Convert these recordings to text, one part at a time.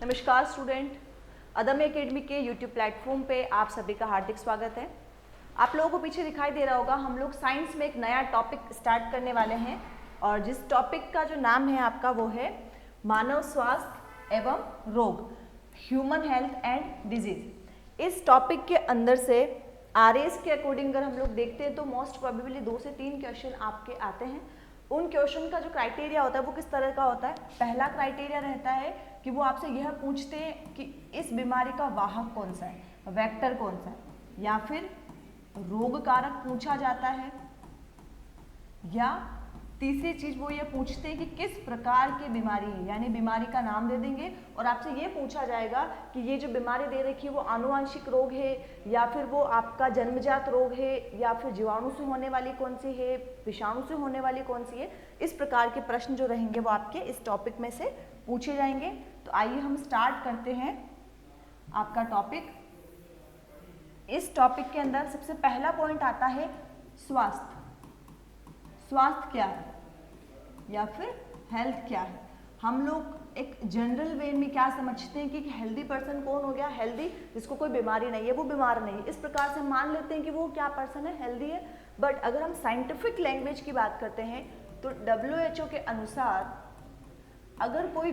नमस्कार स्टूडेंट, अदम्य एकेडमी के यूट्यूब प्लेटफॉर्म पे आप सभी का हार्दिक स्वागत है। आप लोगों को पीछे दिखाई दे रहा होगा, हम लोग साइंस में एक नया टॉपिक स्टार्ट करने वाले हैं और जिस टॉपिक का जो नाम है आपका वो है मानव स्वास्थ्य एवं रोग, ह्यूमन हेल्थ एंड डिजीज। इस टॉपिक के अंदर से आरएस के अकॉर्डिंग अगर हम लोग देखते हैं तो मोस्ट प्रोबेबली 2 से 3 क्वेश्चन आपके आते हैं। उन क्वेश्चन का जो क्राइटेरिया होता है वो किस तरह का होता है। पहला क्राइटेरिया रहता है कि वो आपसे यह पूछते हैं कि इस बीमारी का वाहक कौन सा है, वेक्टर कौन सा है, या फिर रोग कारक पूछा जाता है, या तीसरी चीज वो ये पूछते हैं कि किस प्रकार की बीमारी है, यानी बीमारी का नाम दे देंगे और आपसे ये पूछा जाएगा कि ये जो बीमारी दे रखी है वो आनुवंशिक रोग है या फिर वो आपका जन्मजात रोग है या फिर जीवाणु से होने वाली कौन सी है, विषाणु से होने वाली कौन सी है। इस प्रकार के प्रश्न जो रहेंगे वो आपके इस टॉपिक में से पूछे जाएंगे। तो आइए हम स्टार्ट करते हैं आपका टॉपिक। इस टॉपिक के अंदर सबसे पहला पॉइंट आता है स्वास्थ्य। स्वास्थ्य क्या है या फिर हेल्थ क्या है। हम लोग एक जनरल वे में क्या समझते हैं कि हेल्दी पर्सन कौन हो गया, हेल्दी जिसको कोई बीमारी नहीं है, वो बीमार नहीं है, इस प्रकार से मान लेते हैं कि वो क्या पर्सन है, हेल्दी है। बट अगर हम साइंटिफिक लैंग्वेज की बात करते हैं तो WHO के अनुसार अगर कोई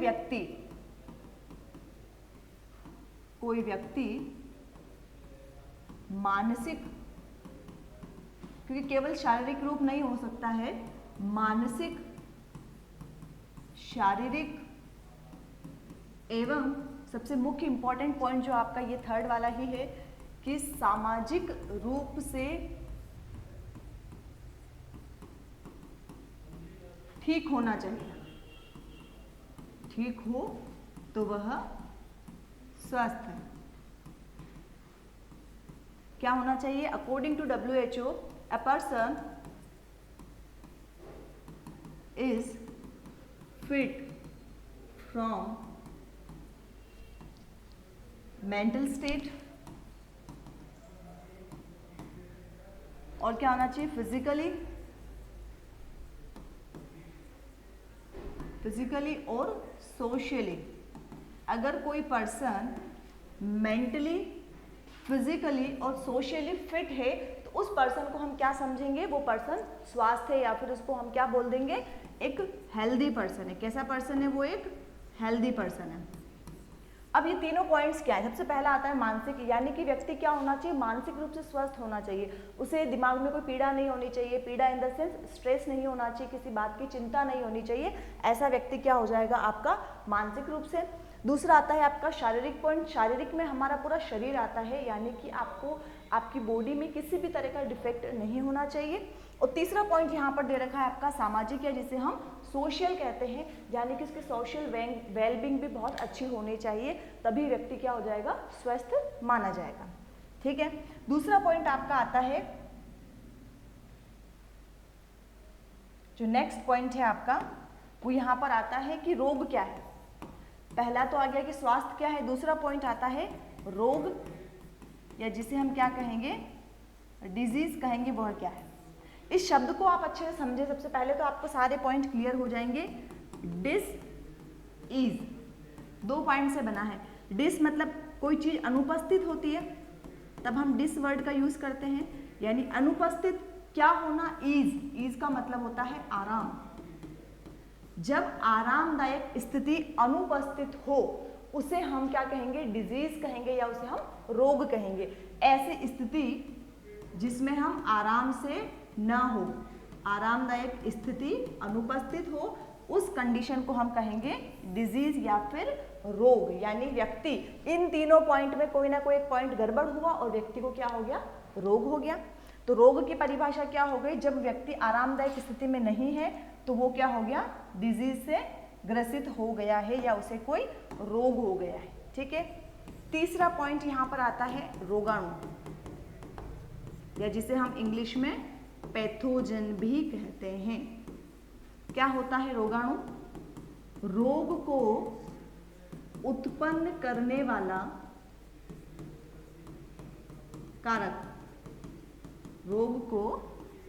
व्यक्ति मानसिक, क्योंकि केवल शारीरिक रूप नहीं हो सकता है, मानसिक, शारीरिक एवं सबसे मुख्य इंपॉर्टेंट पॉइंट जो आपका ये थर्ड वाला ही है कि सामाजिक रूप से ठीक होना चाहिए। ठीक हो तो वह स्वस्थ है। क्या होना चाहिए? According to WHO, a person is fit from mental state, और क्या होना चाहिए? फिजिकली और सोशली। अगर कोई पर्सन मेंटली, फिजिकली और सोशली फिट है तो उस पर्सन को हम क्या समझेंगे? वो पर्सन स्वस्थ है, या फिर उसको हम क्या बोल देंगे? एक हेल्दी पर्सन है। कैसा पर्सन है? वो एक हेल्दी पर्सन है। अब ये तीनों पॉइंट्स क्या है? सबसे पहला आता है मानसिक, यानी कि व्यक्ति क्या होना चाहिए? मानसिक रूप से स्वस्थ होना चाहिए। उसे दिमाग में कोई पीड़ा नहीं होनी चाहिए। पीड़ा इन द सेंस स्ट्रेस नहीं होना चाहिए, किसी बात की चिंता नहीं होनी चाहिए। ऐसा व्यक्ति क्या हो जाएगा आपका? मानसिक रूप से। दूसरा आता है आपका शारीरिक पॉइंट। शारीरिक में हमारा पूरा शरीर आता है, यानी कि आपको आपकी बॉडी में किसी भी तरह का डिफेक्ट नहीं होना चाहिए। और तीसरा पॉइंट यहाँ पर दे रखा है आपका सामाजिक, या जिसे हम सोशल कहते हैं, यानी कि उसकी सोशल वेलबींग भी बहुत अच्छी होनी चाहिए, तभी व्यक्ति क्या हो जाएगा? स्वस्थ माना जाएगा। ठीक है। दूसरा पॉइंट आपका आता है, जो नेक्स्ट पॉइंट है आपका वो यहाँ पर आता है कि रोग क्या है। पहला तो आ गया कि स्वास्थ्य क्या है, दूसरा पॉइंट आता है रोग, या जिसे हम क्या कहेंगे? डिजीज कहेंगे, वह क्या है। इस शब्द को आप अच्छे से समझे। सबसे पहले तो आपको सारे पॉइंट क्लियर हो जाएंगे। डिस इज 2 पॉइंट से बना है। डिस मतलब कोई चीज अनुपस्थित होती है, तब हम डिस वर्ड का यूज करते हैं, यानी अनुपस्थित क्या होना? इज का मतलब होता है आराम। जब आरामदायक स्थिति अनुपस्थित हो उसे हम क्या कहेंगे? डिजीज कहेंगे, या उसे हम रोग कहेंगे। ऐसी स्थिति जिसमें हम आराम से न हो, आरामदायक स्थिति अनुपस्थित हो, उस कंडीशन को हम कहेंगे डिजीज या फिर रोग। यानी व्यक्ति इन तीनों पॉइंट में कोई ना कोई एक पॉइंट गड़बड़ हुआ और व्यक्ति को क्या हो गया? रोग हो गया। तो रोग की परिभाषा क्या हो गई? जब व्यक्ति आरामदायक स्थिति में नहीं है तो वो क्या हो गया? डिजीज से ग्रसित हो गया है, या उसे कोई रोग हो गया है। ठीक है। तीसरा पॉइंट यहाँ पर आता है रोगाणु, या जिसे हम इंग्लिश में पैथोजन भी कहते हैं। क्या होता है रोगाणु? रोग को उत्पन्न करने वाला कारक। रोग को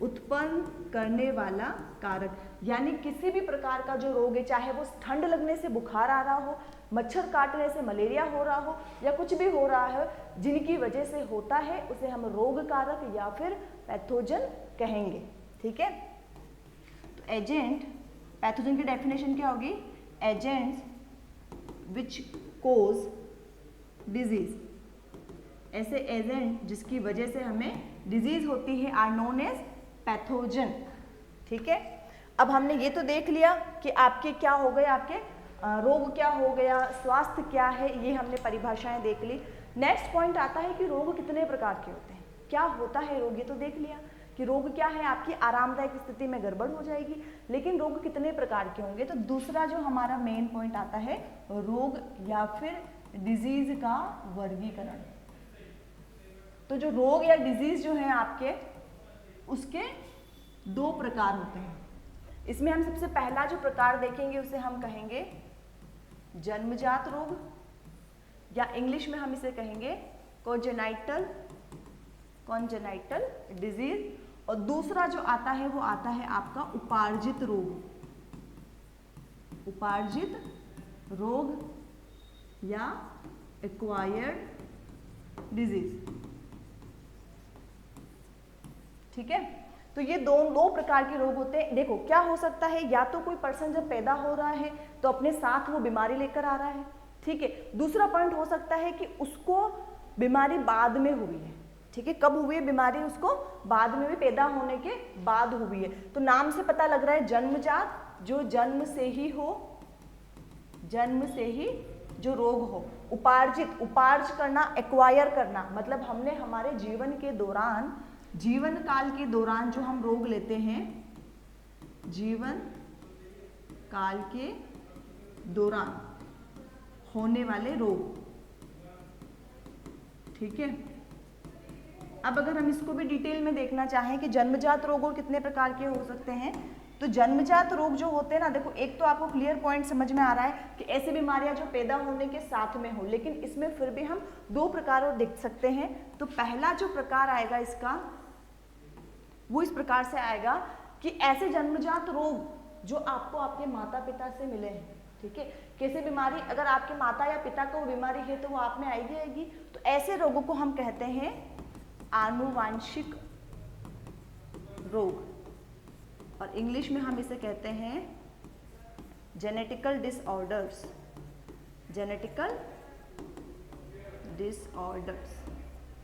उत्पन्न करने वाला कारक, यानी किसी भी प्रकार का जो रोग है, चाहे वो ठंड लगने से बुखार आ रहा हो, मच्छर काटने से मलेरिया हो रहा हो, या कुछ भी हो रहा है जिनकी वजह से होता है, उसे हम रोग कारक या फिर पैथोजन कहेंगे। ठीक है, तो एजेंट, पैथोजन की डेफिनेशन क्या होगी? एजेंट्स विच कोज डिजीज, ऐसे एजेंट जिसकी वजह से हमें डिजीज होती है आर नोन एज पैथोजन। ठीक है, अब हमने ये तो देख लिया कि आपके क्या हो गए, आपके रोग क्या हो गया, स्वास्थ्य क्या है, ये हमने परिभाषाएं देख ली। नेक्स्ट पॉइंट आता है कि रोग कितने प्रकार के होते हैं, क्या होता है रोग, ये तो देख लिया कि रोग क्या है, आपकी आरामदायक स्थिति में गड़बड़ हो जाएगी, लेकिन रोग कितने प्रकार के होंगे। तो दूसरा जो हमारा मेन पॉइंट आता है रोग या फिर डिजीज का वर्गीकरण। तो जो रोग या डिजीज जो है आपके, उसके दो प्रकार होते हैं। इसमें हम सबसे पहला जो प्रकार देखेंगे उसे हम कहेंगे जन्मजात रोग, या इंग्लिश में हम इसे कहेंगे कॉन्जेनाइटल डिजीज। और दूसरा जो आता है वो आता है आपका उपार्जित रोग या एक्वायर्ड डिजीज। ठीक है, तो ये दो प्रकार के रोग होते हैं। देखो क्या हो सकता है, या तो कोई पर्सन जब पैदा हो रहा है तो अपने साथ वो बीमारी लेकर आ रहा है। ठीक है, दूसरा पॉइंट हो सकता है कि उसको बीमारी बाद में हुई है। ठीक है, कब हुई है बीमारी, उसको बाद में भी, पैदा होने के बाद हुई है। तो नाम से पता लग रहा है जन्मजात, जो जन्म से ही जो रोग हो। उपार्जित, उपार्ज करना, एक्वायर करना, मतलब हमने हमारे जीवन काल के दौरान जो हम रोग लेते हैं, जीवन काल के दौरान होने वाले रोग। ठीक है, अब अगर हम इसको भी डिटेल में देखना चाहें कि जन्मजात रोग और कितने प्रकार के हो सकते हैं, तो जन्मजात रोग जो होते हैं ना, देखो एक तो आपको क्लियर पॉइंट समझ में आ रहा है कि ऐसी बीमारियां जो पैदा होने के साथ में हो, लेकिन इसमें फिर भी हम दो प्रकार और देख सकते हैं। तो पहला जो प्रकार आएगा इसका, वो इस प्रकार से आएगा कि ऐसे जन्मजात रोग जो आपको आपके माता पिता से मिले हैं। ठीक है, कैसे बीमारी, अगर आपके माता या पिता को बीमारी है तो वो आप में आएगी। तो ऐसे रोगों को हम कहते हैं आनुवांशिक रोग, और इंग्लिश में हम इसे कहते हैं जेनेटिकल डिसऑर्डर्स।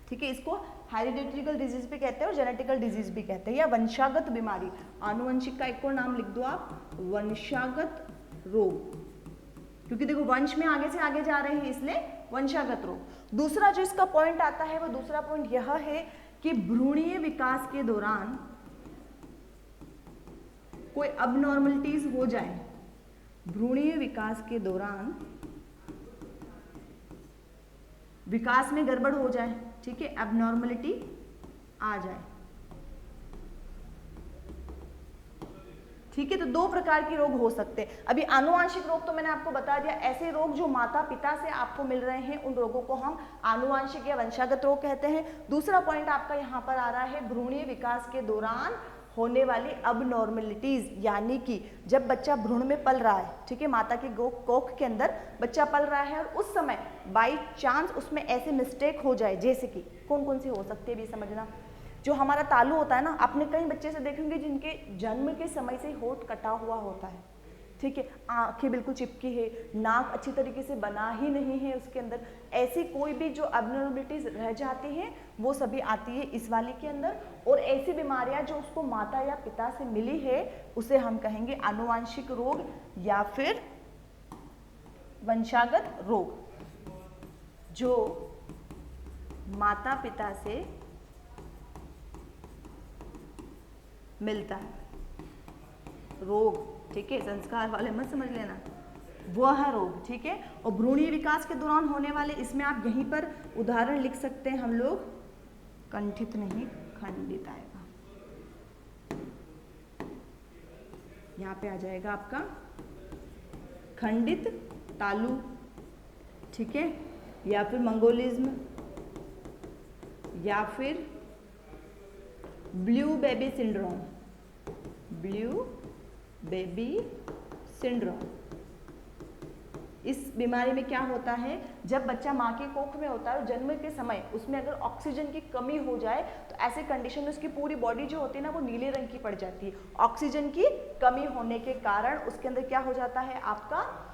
ठीक है, इसको हेरिडिटरी डिजीज भी कहते हैं और जेनेटिकल डिजीज भी कहते हैं, या वंशागत बीमारी। आनुवंशिक का एक और नाम लिख दो आप, वंशागत रोग, क्योंकि देखो वंश में आगे से आगे जा रहे हैं, इसलिए वंशागत रोग। दूसरा जो इसका पॉइंट आता है, वो दूसरा पॉइंट यह है कि भ्रूणीय विकास के दौरान कोई अबनॉर्मलिटीज हो जाए, भ्रूणीय विकास के दौरान विकास में गड़बड़ हो जाए। ठीक है, एबनॉर्मलिटी आ जाए। ठीक है, तो दो प्रकार के रोग हो सकते हैं। अभी आनुवांशिक रोग तो मैंने आपको बता दिया, ऐसे रोग जो माता पिता से आपको मिल रहे हैं, उन रोगों को हम आनुवांशिक या वंशागत रोग कहते हैं। दूसरा पॉइंट आपका यहाँ पर आ रहा है भ्रूणीय विकास के दौरान होने वाली अबनॉर्मलिटीज, यानी कि जब बच्चा भ्रूण में पल रहा है, ठीक है, माता के कोख के अंदर बच्चा पल रहा है, और उस समय बाई चांस उसमें ऐसे मिस्टेक हो जाए, जैसे कि कौन कौन सी हो सकती है भी समझना। जो हमारा तालू होता है ना, आपने कई बच्चे से देखेंगे जिनके जन्म के समय से होठ कटा हुआ होता है। ठीक है, आंखें बिल्कुल चिपकी है, नाक अच्छी तरीके से बना ही नहीं है उसके अंदर, ऐसी कोई भी जो एबनॉर्मलिटीज रह जाती हैं वो सभी आती है इस वाले के अंदर। और ऐसी बीमारियां जो उसको माता या पिता से मिली है उसे हम कहेंगे आनुवांशिक रोग या फिर वंशागत रोग, जो माता पिता से मिलता है रोग। ठीक है, संस्कार वाले मत समझ लेना, वह रोग। ठीक है, और भ्रूणीय विकास के दौरान होने वाले, इसमें आप यहीं पर उदाहरण लिख सकते हैं हम लोग, कंठित नहीं खंडित आएगा, यहाँ पे आ जाएगा आपका खंडित तालु। ठीक है, या फिर मंगोलिज्म या फिर blue baby syndrome, blue baby syndrome. इस बीमारी में क्या होता है, जब बच्चा माँ के कोख में होता है और जन्म के समय उसमें अगर ऑक्सीजन की कमी हो जाए तो ऐसे कंडीशन में उसकी पूरी बॉडी जो होती है ना वो नीले रंग की पड़ जाती है। ऑक्सीजन की कमी होने के कारण उसके अंदर क्या हो जाता है, आपका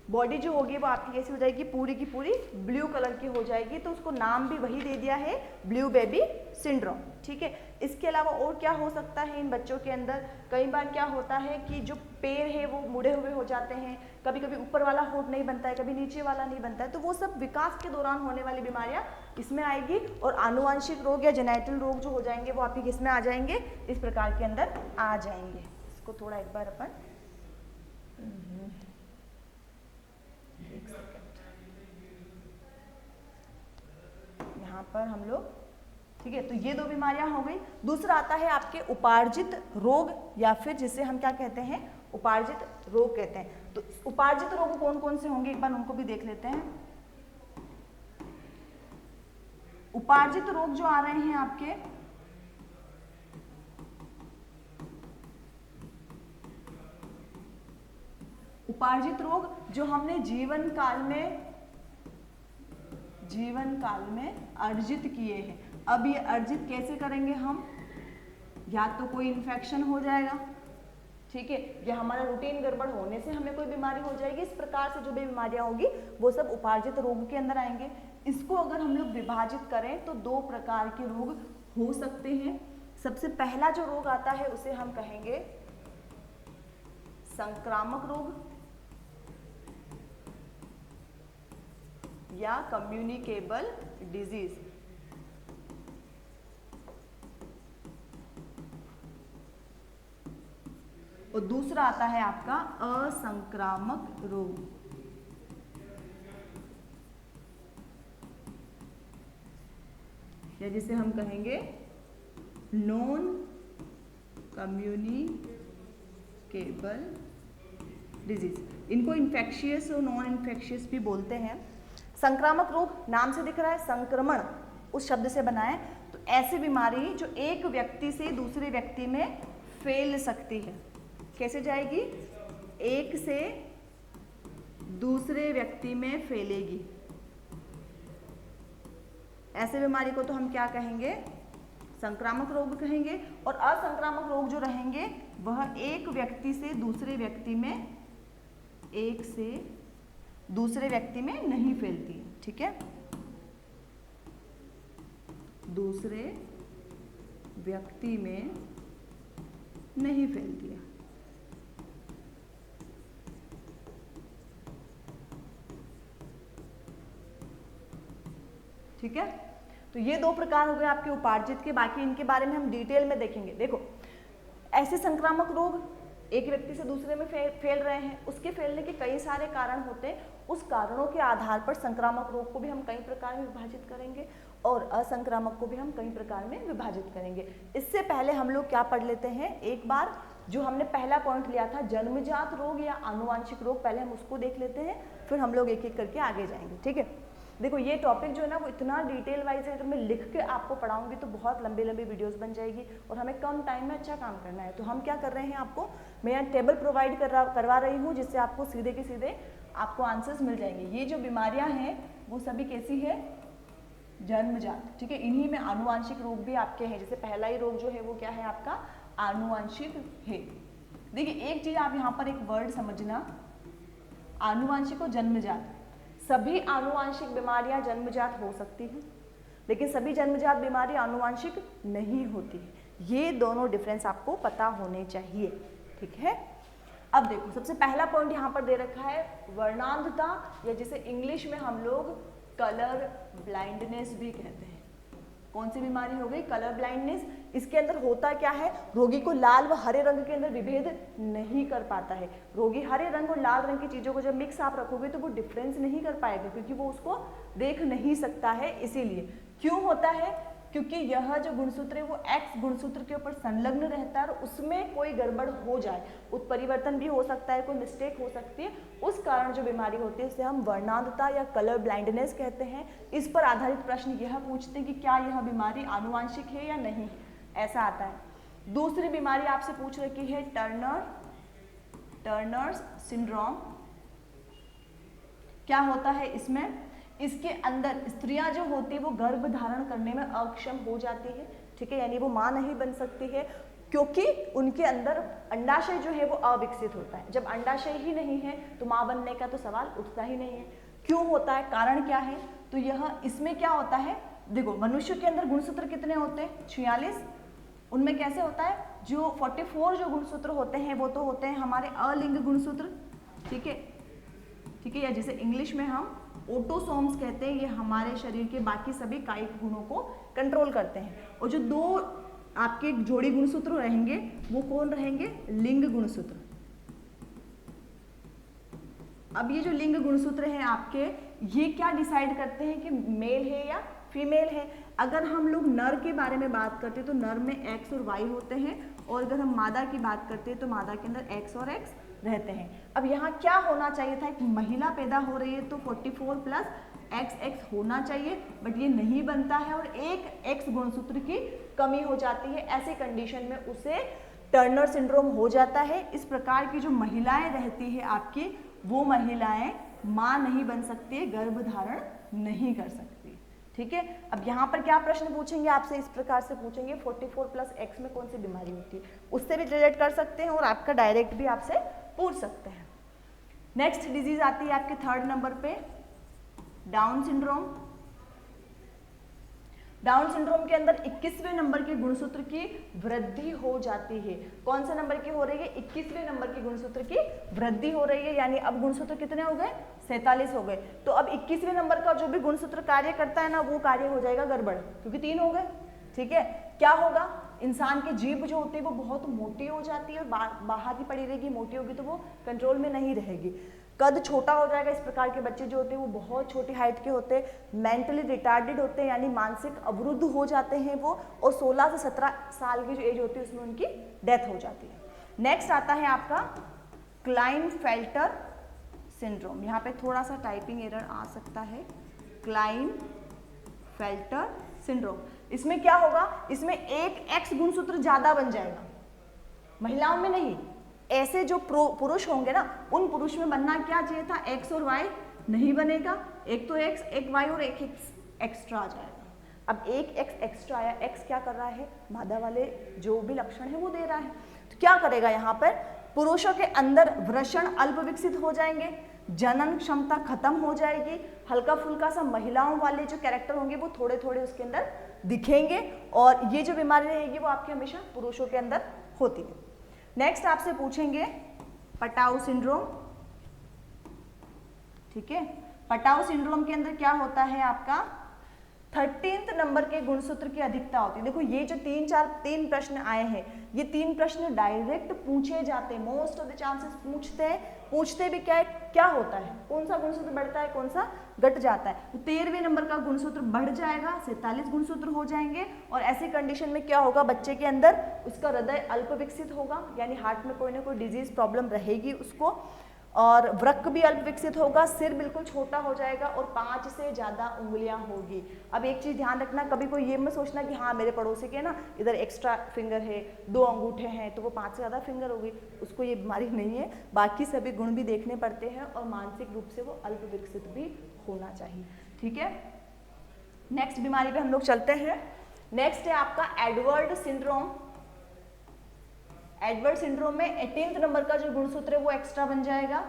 बॉडी जो होगी वो आपकी कैसी हो जाएगी, पूरी की पूरी ब्लू कलर की हो जाएगी। तो उसको नाम भी वही दे दिया है, ब्लू बेबी सिंड्रोम। ठीक है, इसके अलावा और क्या हो सकता है इन बच्चों के अंदर, कई बार क्या होता है कि जो पैर है वो मुड़े हुए हो जाते हैं, कभी कभी ऊपर वाला होंठ नहीं बनता है, कभी नीचे वाला नहीं बनता है। तो वो सब विकास के दौरान होने वाली बीमारियां इसमें आएगी। और आनुवंशिक रोग या जेनेटिक रोग जो हो जाएंगे वो आपके किसमें आ जाएंगे, इस प्रकार के अंदर आ जाएंगे। इसको थोड़ा एक बार अपन यहाँ पर हम लोग, ठीक है। तो ये दो बीमारियां हो गई। दूसरा आता है आपके उपार्जित रोग, या फिर जिसे हम क्या कहते हैं, उपार्जित रोग कहते हैं। तो उपार्जित रोग कौन कौन से होंगे एक बार उनको भी देख लेते हैं। उपार्जित रोग जो आ रहे हैं आपके, उपार्जित रोग जो हमने जीवन काल में अर्जित किए हैं। अब ये अर्जित कैसे करेंगे हम, या तो कोई इन्फेक्शन हो जाएगा, ठीक है, या हमारा रूटीन गड़बड़ होने से हमें कोई बीमारी हो जाएगी। इस प्रकार से जो भी बीमारियां होगी वो सब उपार्जित रोग के अंदर आएंगे। इसको अगर हम लोग विभाजित करें तो दो प्रकार के रोग हो सकते हैं। सबसे पहला जो रोग आता है उसे हम कहेंगे संक्रामक रोग या कम्युनिकेबल डिजीज। और दूसरा आता है आपका असंक्रामक रोग, या जिसे हम कहेंगे नॉन कम्युनिकेबल डिजीज। इनको इन्फेक्शियस और नॉन इन्फेक्शियस भी बोलते हैं। संक्रामक रोग नाम से दिख रहा है, संक्रमण उस शब्द से बना है। तो ऐसी बीमारी जो एक व्यक्ति से दूसरे व्यक्ति में फैल सकती है, कैसे जाएगी, एक से दूसरे व्यक्ति में फैलेगी। ऐसे बीमारी को तो हम क्या कहेंगे, संक्रामक रोग कहेंगे। और असंक्रामक रोग जो रहेंगे वह एक व्यक्ति से दूसरे व्यक्ति में, एक से दूसरे व्यक्ति में नहीं फैलती है, ठीक है, दूसरे व्यक्ति में नहीं फैलती है। ठीक है, तो ये दो प्रकार हो गए आपके उपार्जित के। बाकी इनके बारे में हम डिटेल में देखेंगे। देखो, ऐसे संक्रामक रोग एक व्यक्ति से दूसरे में फैल रहे हैं, उसके फैलने के कई सारे कारण होते हैं। उस कारणों के आधार पर संक्रामक रोग को भी हम कई प्रकार में विभाजित करेंगे और असंक्रामक को भी हम कई प्रकार में विभाजित करेंगे। इससे पहले हम लोग क्या पढ़ लेते हैं, एक बार जो हमने पहला पॉइंट लिया था जन्मजात रोग या आनुवांशिक रोग, पहले हम उसको देख लेते हैं, फिर हम लोग एक एक करके आगे जाएंगे। ठीक है, देखो ये टॉपिक जो है ना वो इतना डिटेल वाइज है, अगर मैं लिख के आपको पढ़ाऊंगी तो बहुत लंबी लंबी वीडियोस बन जाएगी और हमें कम टाइम में अच्छा काम करना है। तो हम क्या कर रहे हैं, आपको मैं यहाँ टेबल प्रोवाइड करवा रही हूँ जिससे आपको सीधे के सीधे आपको आंसर्स मिल जाएंगे। ये जो बीमारियाँ हैं वो सभी कैसी है, जन्मजात। ठीक है, इन्हीं में आनुवांशिक रोग भी आपके हैं। जैसे पहला ही रोग जो है वो क्या है आपका, आनुवांशिक है। देखिए एक चीज आप यहाँ पर एक वर्ड समझना, आनुवांशिक और जन्मजात। सभी आनुवांशिक बीमारियां जन्मजात हो सकती हैं, लेकिन सभी जन्मजात बीमारी आनुवांशिक नहीं होती है। ये दोनों डिफरेंस आपको पता होने चाहिए। ठीक है, अब देखो सबसे पहला पॉइंट यहाँ पर दे रखा है वर्णांधता, या जिसे इंग्लिश में हम लोग कलर ब्लाइंडनेस भी कहते हैं। कौन सी बीमारी हो गई, कलर ब्लाइंडनेस। इसके अंदर होता क्या है, रोगी को लाल व हरे रंग के अंदर विभेद नहीं कर पाता है। रोगी हरे रंग और लाल रंग की चीजों को जब मिक्स आप रखोगे तो वो डिफरेंस नहीं कर पाएगा, क्योंकि वो उसको देख नहीं सकता है। इसीलिए क्यों होता है, क्योंकि यह जो गुणसूत्र है वो एक्स गुणसूत्र के ऊपर संलग्न रहता है और उसमें कोई गड़बड़ हो जाए, उत्परिवर्तन भी हो सकता है, कोई मिस्टेक हो सकती है, उस कारण जो बीमारी होती है उसे हम वर्णांधता या कलर ब्लाइंडनेस कहते हैं। इस पर आधारित प्रश्न यह पूछते हैं कि क्या यह बीमारी आनुवांशिक है या नहीं। ऐसा आता है। दूसरी बीमारी आपसे पूछ रखी है टर्नर्स सिंड्रोम। क्या होता है इसमें? इसके अंदर स्त्रियां जो होती है वो गर्भ धारण करने में अक्षम हो जाती है, ठीक है, यानी वो मां नहीं बन सकती है क्योंकि उनके अंदर अंडाशय जो है वो अविकसित होता है। जब अंडाशय ही नहीं है तो मां बनने का तो सवाल उठता ही नहीं है। क्यों होता है, कारण क्या है? तो यह इसमें क्या होता है, देखो मनुष्य के अंदर गुणसूत्र कितने होते हैं? 46। उनमें कैसे होता है, जो 44 जो गुणसूत्र होते हैं वो तो होते हैं हमारे अलिंग गुणसूत्र, ठीक है, ठीक है, या जिसे इंग्लिश में हम ऑटोसोम्स कहते हैं। ये हमारे शरीर के बाकी सभी कायिक गुणों को कंट्रोल करते हैं। और जो दो आपके जोड़ी गुणसूत्र रहेंगे वो कौन रहेंगे? लिंग गुणसूत्र। अब ये जो लिंग गुणसूत्र हैं आपके, ये क्या डिसाइड करते हैं कि मेल है या फीमेल है? अगर हम लोग नर के बारे में बात करते हैं तो नर में एक्स और वाई होते हैं, और अगर हम मादा की बात करते हैं तो मादा के अंदर एक्स और एक्स रहते हैं। अब यहाँ क्या होना चाहिए था, एक महिला पैदा हो रही है तो 44 प्लस XX होना चाहिए, बट ये नहीं बनता है और एक X गुणसूत्र की कमी हो जाती है। ऐसी कंडीशन में उसे टर्नर सिंड्रोम हो जाता है। इस प्रकार की जो महिलाएं रहती है आपकी, वो महिलाएं मां नहीं बन सकती है, गर्भ धारण नहीं कर सकती, ठीक है। अब यहाँ पर क्या प्रश्न पूछेंगे आपसे, इस प्रकार से पूछेंगे 44 प्लस X में कौन सी बीमारी होती है, उससे भी रिलेट कर सकते हैं और आपका डायरेक्ट भी आपसे पूछ सकते हैं। नेक्स्ट डिजीज आती है आपके 3rd नंबर पे, डाउन सिंड्रोम। डाउन सिंड्रोम के अंदर 21वें नंबर के गुणसूत्र की वृद्धि हो जाती है। कौन से नंबर की हो रही है? 21वें नंबर के गुणसूत्र की वृद्धि हो रही है, यानी अब गुणसूत्र कितने हो गए? 47 हो गए। तो अब 21वें नंबर का जो भी गुणसूत्र कार्य करता है ना, वो कार्य हो जाएगा गड़बड़, क्योंकि 3 हो गए, ठीक है। क्या होगा? इंसान की जीभ जो होती है वो बहुत मोटी हो जाती है और बाहर ही पड़ी रहेगी, मोटी होगी तो वो कंट्रोल में नहीं रहेगी। कद छोटा हो जाएगा। इस प्रकार के बच्चे जो होते हैं वो बहुत छोटी हाइट के होते हैं, मेंटली रिटार्डेड होते हैं, यानी मानसिक अवरुद्ध हो जाते हैं वो, और 16 से 17 साल की जो एज होती है उसमें उनकी डेथ हो जाती है। नेक्स्ट आता है आपका क्लाइनफेल्टर सिंड्रोम। यहाँ पे थोड़ा सा टाइपिंग एरर आ सकता है। क्लाइनफेल्टर सिंड्रोम, इसमें क्या होगा? इसमें एक X गुणसूत्र ज्यादा बन जाएगा, महिलाओं में नहीं। ऐसे जो पुरुष होंगे ना, उन पुरुष में बनना क्या चाहिए था? X और Y नहीं बनेगा, एक तो X, एक Y और एक X एक्स्ट्रा आ जाएगा। अब एक X एक्स्ट्रा आया, X क्या कर रहा है? मादा वाले जो भी लक्षण है वो दे रहा है, तो क्या करेगा यहाँ पर? पुरुषों के अंदर वृषण अल्प विकसित हो जाएंगे, जनन क्षमता खत्म हो जाएगी, हल्का फुल्का सा महिलाओं वाले जो कैरेक्टर होंगे वो थोड़े थोड़े उसके अंदर दिखेंगे, और ये जो बीमारी रहेगी वो आपके हमेशा पुरुषों के अंदर होती है। नेक्स्ट आपसे पूछेंगे पटाउ सिंड्रोम, ठीक है। पटाउ सिंड्रोम के अंदर क्या होता है आपका? 13th नंबर के गुणसूत्र की अधिकता होती है। देखो ये जो 3 प्रश्न आए हैं, ये 3 प्रश्न डायरेक्ट पूछे जाते हैं, मोस्ट ऑफ द चांसेस पूछते भी क्या है, क्या होता है, कौन सा गुणसूत्र बढ़ता है, कौन सा घट जाता है। तो 13वें नंबर का गुणसूत्र बढ़ जाएगा, 47 गुणसूत्र हो जाएंगे, और ऐसी कंडीशन में क्या होगा? बच्चे के अंदर उसका हृदय अल्प विकसित होगा, यानी हार्ट में कोई ना कोई डिजीज प्रॉब्लम रहेगी उसको, और वृक्क भी अल्प विकसित होगा, सिर बिल्कुल छोटा हो जाएगा, और 5 से ज़्यादा उंगलियां होगी। अब एक चीज़ ध्यान रखना, कभी कोई ये मत सोचना कि हाँ मेरे पड़ोसी के ना इधर एक्स्ट्रा फिंगर है, 2 अंगूठे हैं तो वो 5 से ज़्यादा फिंगर होगी, उसको ये बीमारी नहीं है। बाकी सभी गुण भी देखने पड़ते हैं, और मानसिक रूप से वो अल्प विकसित भी होना चाहिए, ठीक है। नेक्स्ट बीमारी पे हम लोग चलते हैं। नेक्स्ट है आपका एडवर्ड सिंड्रोम। एडवर्ड सिंड्रोम में 18th नंबर का जो गुणसूत्र है वो एक्स्ट्रा बन जाएगा।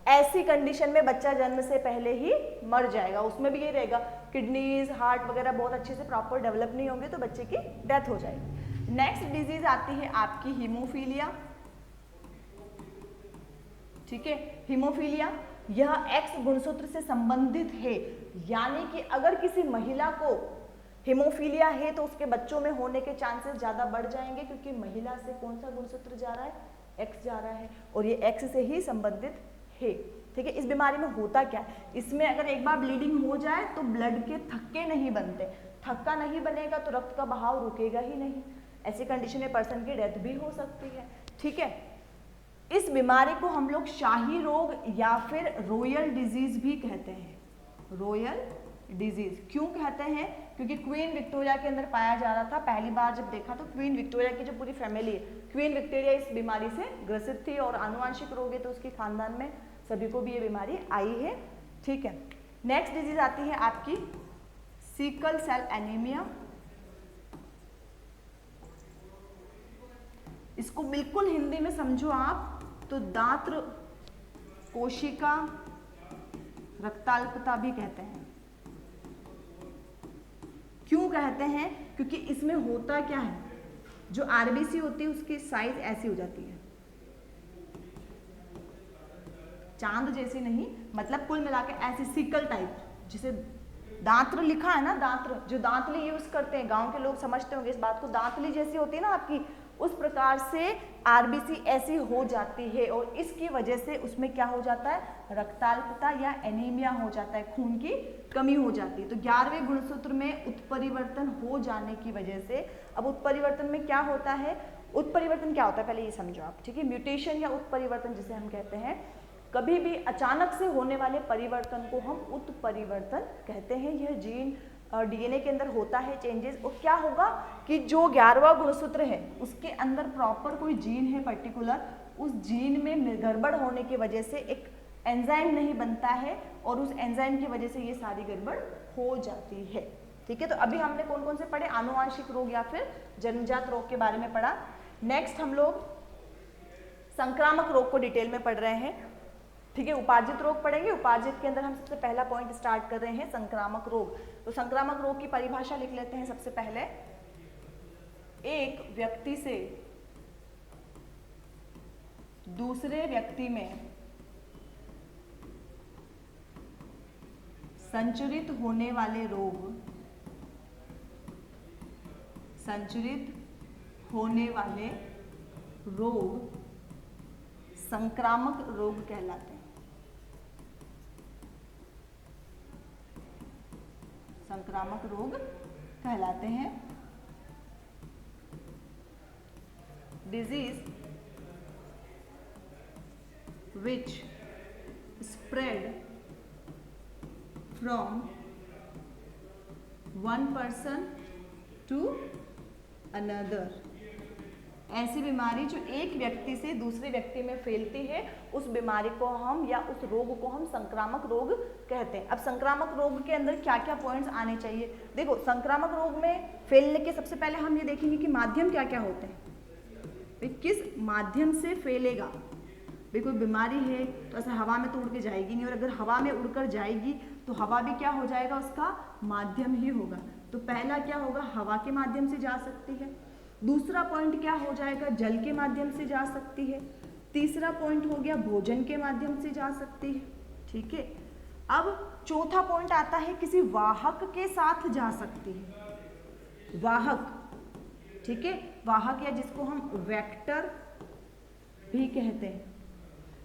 ऐसी कंडीशन में बच्चा जन्म से पहले ही मर जाएगा। उसमें भी ये रहेगा, किडनीज, हार्ट वगैरह बहुत अच्छे से प्रॉपर डेवलप नहीं होंगे तो बच्चे की डेथ हो जाएगी। नेक्स्ट डिजीज आती है आपकी हीमोफीलिया, ठीक है। हीमोफीलिया यह X गुणसूत्र से संबंधित है, यानी कि अगर किसी महिला को हीमोफीलिया है तो उसके बच्चों में होने के चांसेस ज़्यादा बढ़ जाएंगे, क्योंकि महिला से कौन सा गुणसूत्र जा रहा है? X जा रहा है, और ये X से ही संबंधित है, ठीक है। इस बीमारी में होता क्या है? इसमें अगर एक बार ब्लीडिंग हो जाए तो ब्लड के थक्के नहीं बनते, थक्का नहीं बनेगा तो रक्त का बहाव रुकेगा ही नहीं। ऐसी कंडीशन में पर्सन की डेथ भी हो सकती है, ठीक है। इस बीमारी को हम लोग शाही रोग या फिर रॉयल डिजीज भी कहते हैं, रॉयल डिजीज। क्यों कहते हैं? क्योंकि क्वीन विक्टोरिया के अंदर पाया जा रहा था। पहली बार जब देखा तो क्वीन विक्टोरिया की जो पूरी फैमिली है, क्वीन विक्टोरिया इस बीमारी से ग्रसित थी और आनुवांशिक रोग है तो उसके खानदान में सभी को भी ये बीमारी आई है। ठीक है, नेक्स्ट डिजीज आती है आपकी सिकल सेल एनीमिया। इसको बिल्कुल हिंदी में समझो आप तो दात्र कोशिका रक्ताल्पता भी कहते हैं। क्यों कहते हैं? क्योंकि इसमें होता क्या है, जो आरबीसी होती है उसकी साइज ऐसी हो जाती है, चांद जैसी नहीं, मतलब कुल मिला के ऐसी सिकल टाइप, जिसे दांत्र लिखा है ना, दांत्र जो दांतली यूज करते हैं, गांव के लोग समझते होंगे इस बात को, दांतली जैसी होती है ना आपकी, उस प्रकार से आरबीसी ऐसी हो जाती है और इसकी वजह से उसमें क्या हो जाता है, रक्ताल्पता या एनीमिया हो जाता है, खून की कमी हो जाती है। तो 11वें गुणसूत्र में उत्परिवर्तन हो जाने की वजह से, अब उत्परिवर्तन में क्या होता है, उत्परिवर्तन क्या होता है पहले ये समझो आप, ठीक है। म्यूटेशन या उत्परिवर्तन जिसे हम कहते हैं, कभी भी अचानक से होने वाले परिवर्तन को हम उत्परिवर्तन कहते हैं। यह जीन डीएनए के अंदर होता है चेंजेस, और क्या होगा कि जो 11वां गुणसूत्र है उसके अंदर प्रॉपर कोई जीन है पर्टिकुलर, उस जीन में गड़बड़ होने की वजह से एक एंजाइम नहीं बनता है और उस एंजाइम की वजह से ये सारी गड़बड़ हो जाती है। ठीक है, तो अभी हमने कौन कौन से पढ़े, आनुवांशिक रोग या फिर जन्मजात रोग के बारे में पढ़ा। नेक्स्ट हम लोग संक्रामक रोग को डिटेल में पढ़ रहे हैं। ठीक है, उपार्जित रोग पढ़ेंगे। उपार्जित के अंदर हम सबसे पहला पॉइंट स्टार्ट कर रहे हैं संक्रामक रोग। तो संक्रामक रोग की परिभाषा लिख लेते हैं सबसे पहले। एक व्यक्ति से दूसरे व्यक्ति में संचरित होने वाले रोग, संचरित होने वाले रोग संक्रामक रोग कहलाते हैं। संक्रामक रोग कहलाते हैं। Disease which spread from one person to another, ऐसी बीमारी जो एक व्यक्ति से दूसरे व्यक्ति में फैलती है, उस बीमारी को हम या उस रोग को हम संक्रामक रोग कहते हैं। अब संक्रामक रोग के अंदर क्या क्या पॉइंट्स आने चाहिए, देखो संक्रामक रोग में फैलने के सबसे पहले हम ये देखेंगे कि माध्यम क्या क्या होते हैं, भाई किस माध्यम से फैलेगा। भाई कोई बीमारी है तो ऐसा हवा में तो उड़ के जाएगी नहीं, और अगर हवा में उड़कर जाएगी तो हवा भी क्या हो जाएगा, उसका माध्यम ही होगा। तो पहला क्या होगा, हवा के माध्यम से जा सकती है। दूसरा पॉइंट क्या हो जाएगा, जल के माध्यम से जा सकती है। तीसरा पॉइंट हो गया भोजन के माध्यम से जा सकती है। ठीक है, अब चौथा पॉइंट आता है किसी वाहक के साथ जा सकती है। वाहक, ठीक है, वाहक या जिसको हम वेक्टर भी कहते हैं।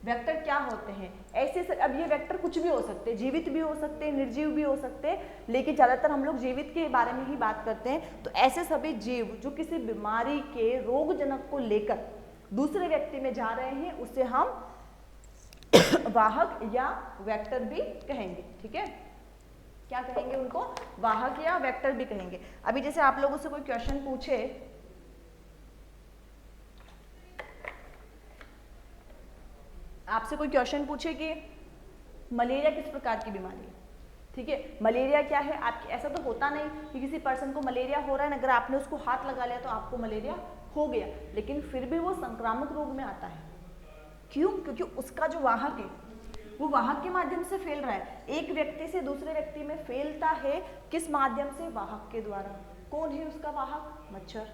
वेक्टर क्या होते हैं, ऐसे अब ये वेक्टर कुछ भी हो सकते हैं, जीवित भी हो सकते हैं, निर्जीव भी हो सकते हैं, लेकिन ज़्यादातर हम लोग जीवित के बारे में ही बात करते हैं। तो ऐसे सभी जीव जो किसी बीमारी के रोगजनक को लेकर दूसरे व्यक्ति में जा रहे हैं, उसे हम वाहक या वेक्टर भी कहेंगे। ठीक है, क्या कहेंगे उनको, वाहक या वेक्टर भी कहेंगे। अभी जैसे आप लोगों से कोई क्वेश्चन पूछे, आपसे कोई क्वेश्चन पूछे कि मलेरिया किस प्रकार की बीमारी है, ठीक है, मलेरिया क्या है, आप ऐसा तो होता नहीं कि किसी पर्सन को मलेरिया हो रहा है, अगर आपने उसको हाथ लगा लिया तो आपको मलेरिया हो गया, लेकिन फिर भी वो संक्रामक रोग में आता है। क्यों? क्योंकि उसका जो वाहक है वो वाहक के माध्यम से फैल रहा है। एक व्यक्ति से दूसरे व्यक्ति में फैलता है किस माध्यम से, वाहक के द्वारा। कौन है उसका वाहक, मच्छर।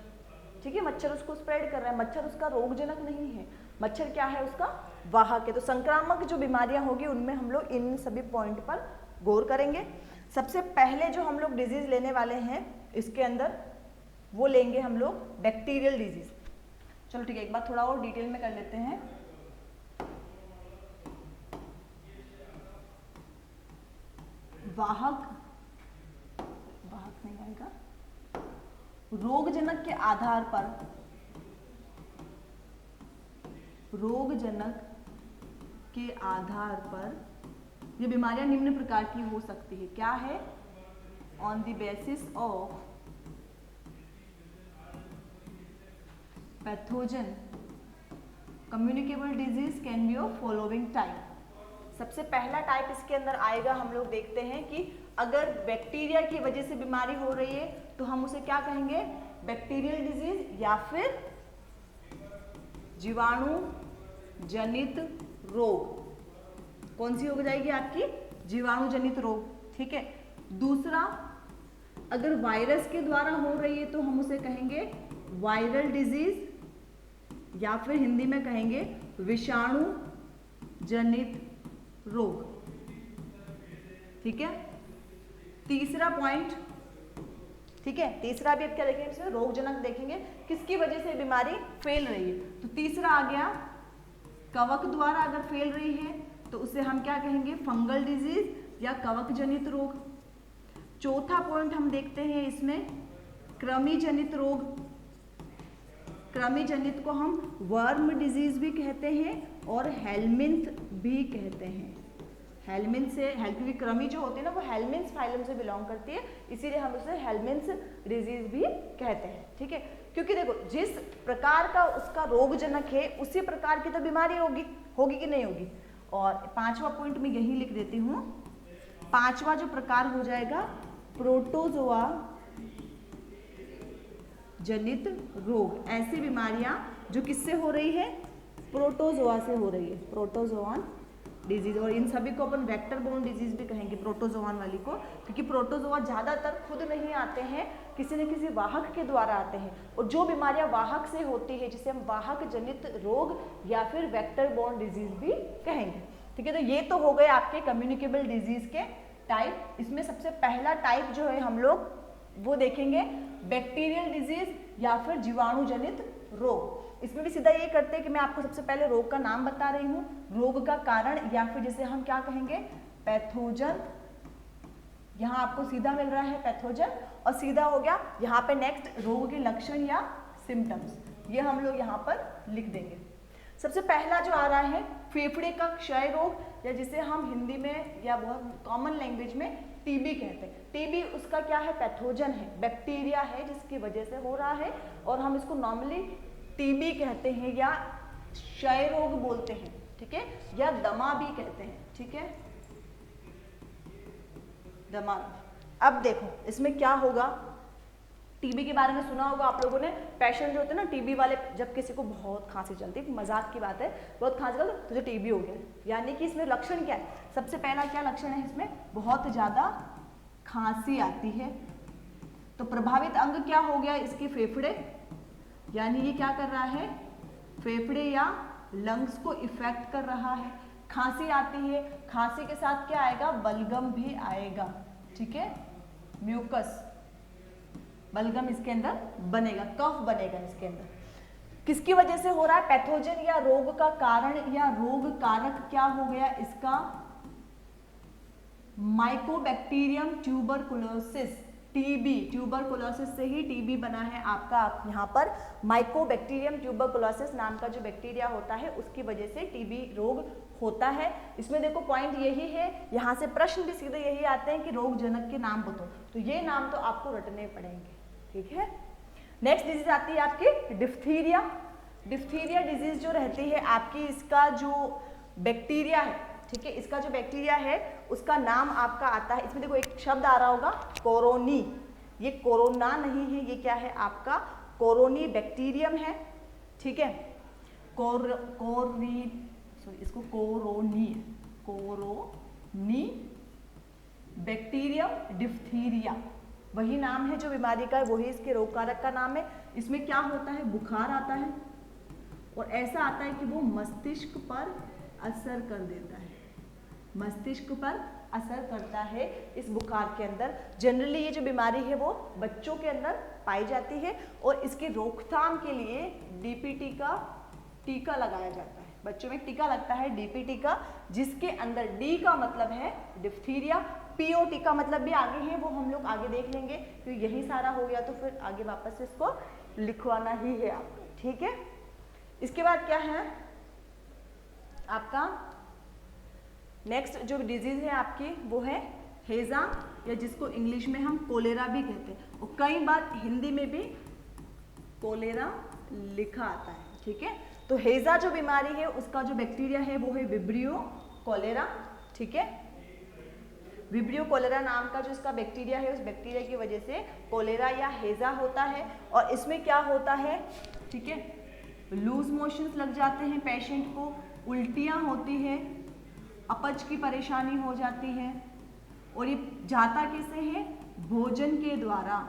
ठीक है, मच्छर उसको स्प्रेड कर रहा है, मच्छर उसका रोगजनक नहीं है, मच्छर क्या है, उसका वाहक है। तो संक्रामक जो बीमारियां होगी उनमें हम लोग इन सभी पॉइंट पर गौर करेंगे। सबसे पहले जो हम लोग डिजीज लेने वाले हैं इसके अंदर, वो लेंगे हम लोग बैक्टीरियल डिजीज। चलो ठीक है, एक बार थोड़ा और डिटेल में कर लेते हैं। वाहक नहीं आएगा, रोगजनक के आधार पर, रोगजनक के आधार पर ये बीमारियां निम्न प्रकार की हो सकती है। क्या है, on the basis of pathogen communicable disease can be of following type। सबसे पहला टाइप इसके अंदर आएगा, हम लोग देखते हैं कि अगर बैक्टीरिया की वजह से बीमारी हो रही है तो हम उसे क्या कहेंगे, बैक्टीरियल डिजीज या फिर जीवाणु जनित रोग। कौन सी हो जाएगी आपकी, जीवाणु जनित रोग, ठीक है। दूसरा, अगर वायरस के द्वारा हो रही है तो हम उसे कहेंगे वायरल डिजीज या फिर हिंदी में कहेंगे विषाणु जनित रोग, ठीक है। तीसरा पॉइंट, ठीक है, तीसरा भी अब क्या देखेंगे, इसमें रोगजनक देखेंगे, किसकी वजह से बीमारी फैल रही है। तो तीसरा आ गया, कवक द्वारा अगर फैल रही है तो उसे हम क्या कहेंगे, फंगल डिजीज या कवक जनित रोग। चौथा पॉइंट हम देखते हैं इसमें कृमि जनित रोग। कृमि जनित को हम वर्म डिजीज भी कहते हैं और हेलमिंथ भी कहते हैं। हेलमिंथ से, क्योंकि कृमि जो होती है ना वो हेलमिंथ फाइलम से बिलोंग करती है, इसीलिए हम उसे हेलमिंथ डिजीज भी कहते हैं, ठीक है। क्योंकि देखो जिस प्रकार का उसका रोगजनक है उसी प्रकार की तो बीमारी होगी कि नहीं होगी। और पांचवा पॉइंट मैं यही लिख देती हूँ, पांचवा जो प्रकार हो जाएगा प्रोटोजोआ जनित रोग। ऐसी बीमारियां जो किससे हो रही है, प्रोटोजोआ से हो रही है, प्रोटोजोआन डिजीज। और इन सभी को अपन वेक्टर बोर्न डिजीज भी कहेंगे, प्रोटोजोआन वाली को, क्योंकि प्रोटोजोआ ज्यादातर खुद नहीं आते हैं, किसी न किसी वाहक के द्वारा आते हैं। और जो बीमारियां वाहक से होती है जिसे हम वाहक जनित रोग या फिर वेक्टर बोर्न डिजीज भी कहेंगे, ठीक है। तो ये तो हो गए आपके कम्युनिकेबल डिजीज के टाइप। इसमें सबसे पहला टाइप जो है हम लोग वो देखेंगे बैक्टीरियल डिजीज या फिर जीवाणु जनित रोग। इसमें भी सीधा ये करते हैं कि मैं आपको सबसे पहले रोग का नाम बता रही हूँ, रोग का कारण या फिर जिसे हम क्या कहेंगे, पैथोजन। यहाँ आपको सीधा मिल रहा है पैथोजन, और सीधा हो गया यहाँ पे नेक्स्ट रोग के लक्षण या सिम्टम्स, ये हम लोग यहाँ पर लिख देंगे। सबसे पहला जो आ रहा है फेफड़े का क्षय रोग, या जिसे हम हिंदी में या बहुत कॉमन लैंग्वेज में टीबी कहते हैं। टीबी उसका क्या है, पैथोजन है, बैक्टीरिया है जिसकी वजह से हो रहा है, और हम इसको नॉर्मली टीबी कहते हैं या क्षय रोग बोलते हैं, ठीक है, या दमा भी कहते हैं, ठीक है, दमा। अब देखो इसमें क्या होगा, टीबी के बारे में सुना होगा आप लोगों ने, पेशेंट जो होते हैं ना टीबी वाले, जब किसी को बहुत खांसी चलती है, मजाक की बात है, बहुत खांसी चलती है तुझे टीबी हो गया, यानी कि इसमें लक्षण क्या है, सबसे पहला क्या लक्षण है, इसमें बहुत ज्यादा खांसी आती है। तो प्रभावित अंग क्या हो गया, इसके फेफड़े, यानी ये क्या कर रहा है, फेफड़े या लंग्स को इफेक्ट कर रहा है। खांसी आती है, खांसी के साथ क्या आएगा, बलगम भी आएगा, ठीक है, म्यूकस, बलगम इसके अंदर बनेगा, कफ बनेगा इसके अंदर। किसकी वजह से हो रहा है, पैथोजन या रोग का कारण या रोग कारक क्या हो गया इसका, माइकोबैक्टीरियम ट्यूबरकुलोसिस, टीबी, ट्यूबरकुलोसिस से ही टीबी बना है आपका। यहाँ पर माइकोबैक्टीरियम ट्यूबरकुलोसिस नाम का जो बैक्टीरिया होता है उसकी वजह से टीबी रोग होता है। इसमें देखो पॉइंट यही है, यहाँ से प्रश्न भी सीधे यही आते हैं कि रोग जनक के नाम बताओ, तो ये नाम तो आपको रटने पड़ेंगे, ठीक है। नेक्स्ट डिजीज आती है आपकी डिफ्थीरिया। डिफ्थीरिया डिजीज जो रहती है आपकी, इसका जो बैक्टीरिया है, ठीक है, इसका जो बैक्टीरिया है उसका नाम आपका आता है, इसमें देखो एक शब्द आ रहा होगा कोरोनी, ये कोरोना नहीं है, ये क्या है आपका कोरोनी बैक्टीरियम है, ठीक है, इसको कोरोनी बैक्टीरियम डिफ्थीरिया, वही नाम है जो बीमारी का है, वही इसके रोग कारक का नाम है। इसमें क्या होता है, बुखार आता है, और ऐसा आता है कि वो मस्तिष्क पर असर कर देता है, मस्तिष्क पर असर करता है इस बुखार के अंदर। जनरली ये जो बीमारी है वो बच्चों के अंदर पाई जाती है, और इसकी रोकथाम के लिए डीपीटी का टीका लगाया जाता है। बच्चों में टीका लगता है डीपीटी का, जिसके अंदर डी का मतलब है डिफ्थीरिया, पीओटी का मतलब भी आगे है, वो हम लोग आगे देख लेंगे, तो यही सारा हो गया तो फिर आगे वापस इसको लिखवाना ही है आपको, ठीक है। इसके बाद क्या है आपका नेक्स्ट जो डिजीज है आपकी, वो है हेजा, या जिसको इंग्लिश में हम कोलेरा भी कहते हैं, और कई बार हिंदी में भी कोलेरा लिखा आता है, ठीक है। तो हेजा जो बीमारी है उसका जो बैक्टीरिया है वो है विब्रियो कोलेरा, ठीक है। विब्रियो कोलेरा नाम का जो इसका बैक्टीरिया है, उस बैक्टीरिया की वजह से कोलेरा या हेजा होता है। और इसमें क्या होता है, ठीक है, लूज मोशंस लग जाते हैं पेशेंट को, उल्टियाँ होती है, अपच की परेशानी हो जाती है, और ये जाता कैसे है, भोजन के द्वारा।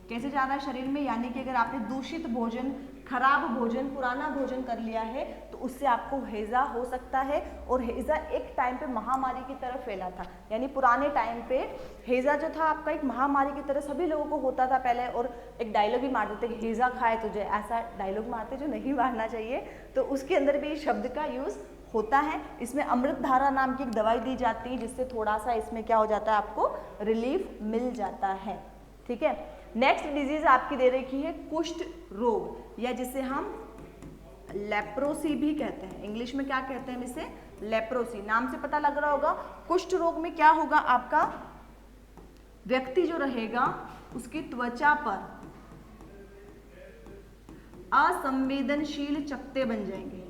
कैसे जा रहा है शरीर में, यानी कि अगर आपने दूषित भोजन, खराब भोजन, पुराना भोजन कर लिया है तो उससे आपको हेजा हो सकता है। और हेजा एक टाइम पे महामारी की तरह फैला था, यानी पुराने टाइम पे हेजा जो था आपका एक महामारी की तरह सभी लोगों को होता था पहले। और एक डायलॉग भी मारते थे कि हेजा खाए तुझे, ऐसा डायलॉग मारते जो नहीं मारना चाहिए, तो उसके अंदर भी इस शब्द का यूज़ होता है। इसमें अमृत धारा नाम की एक दवाई दी जाती है जिससे थोड़ा सा इसमें क्या हो जाता है, आपको रिलीफ मिल जाता है, ठीक है। नेक्स्ट डिजीज आपकी दे रखी है कुष्ठ रोग, या जिसे हम लेप्रोसी भी कहते हैं। इंग्लिश में क्या कहते हैं इसे, लेप्रोसी। नाम से पता लग रहा होगा। कुष्ठ रोग में क्या होगा, आपका व्यक्ति जो रहेगा उसकी त्वचा पर असंवेदनशील चकत्ते बन जाएंगे।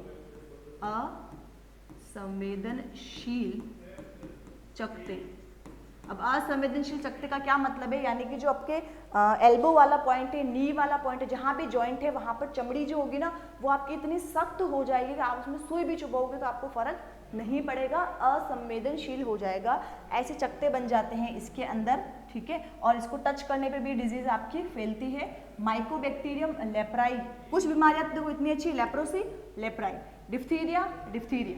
असंवेदनशील चकत्ते। अब असंवेदनशील चकत्ते का क्या मतलब है, यानी कि जो आपके एल्बो वाला पॉइंट है, नी वाला पॉइंट है, जहाँ भी जॉइंट है वहाँ पर चमड़ी जो होगी ना वो आपकी इतनी सख्त हो जाएगी कि आप उसमें सुई भी चुभाओगे तो आपको फर्क नहीं पड़ेगा, असंवेदनशील हो जाएगा। ऐसे चकत्ते बन जाते हैं इसके अंदर, ठीक है। और इसको टच करने पे भी डिजीज आपकी फैलती है। माइकोबैक्टीरियम लेप्राई, कुछ बीमारियां देखो इतनी अच्छी, leprosy, leprae, diphtheria, diphtheria,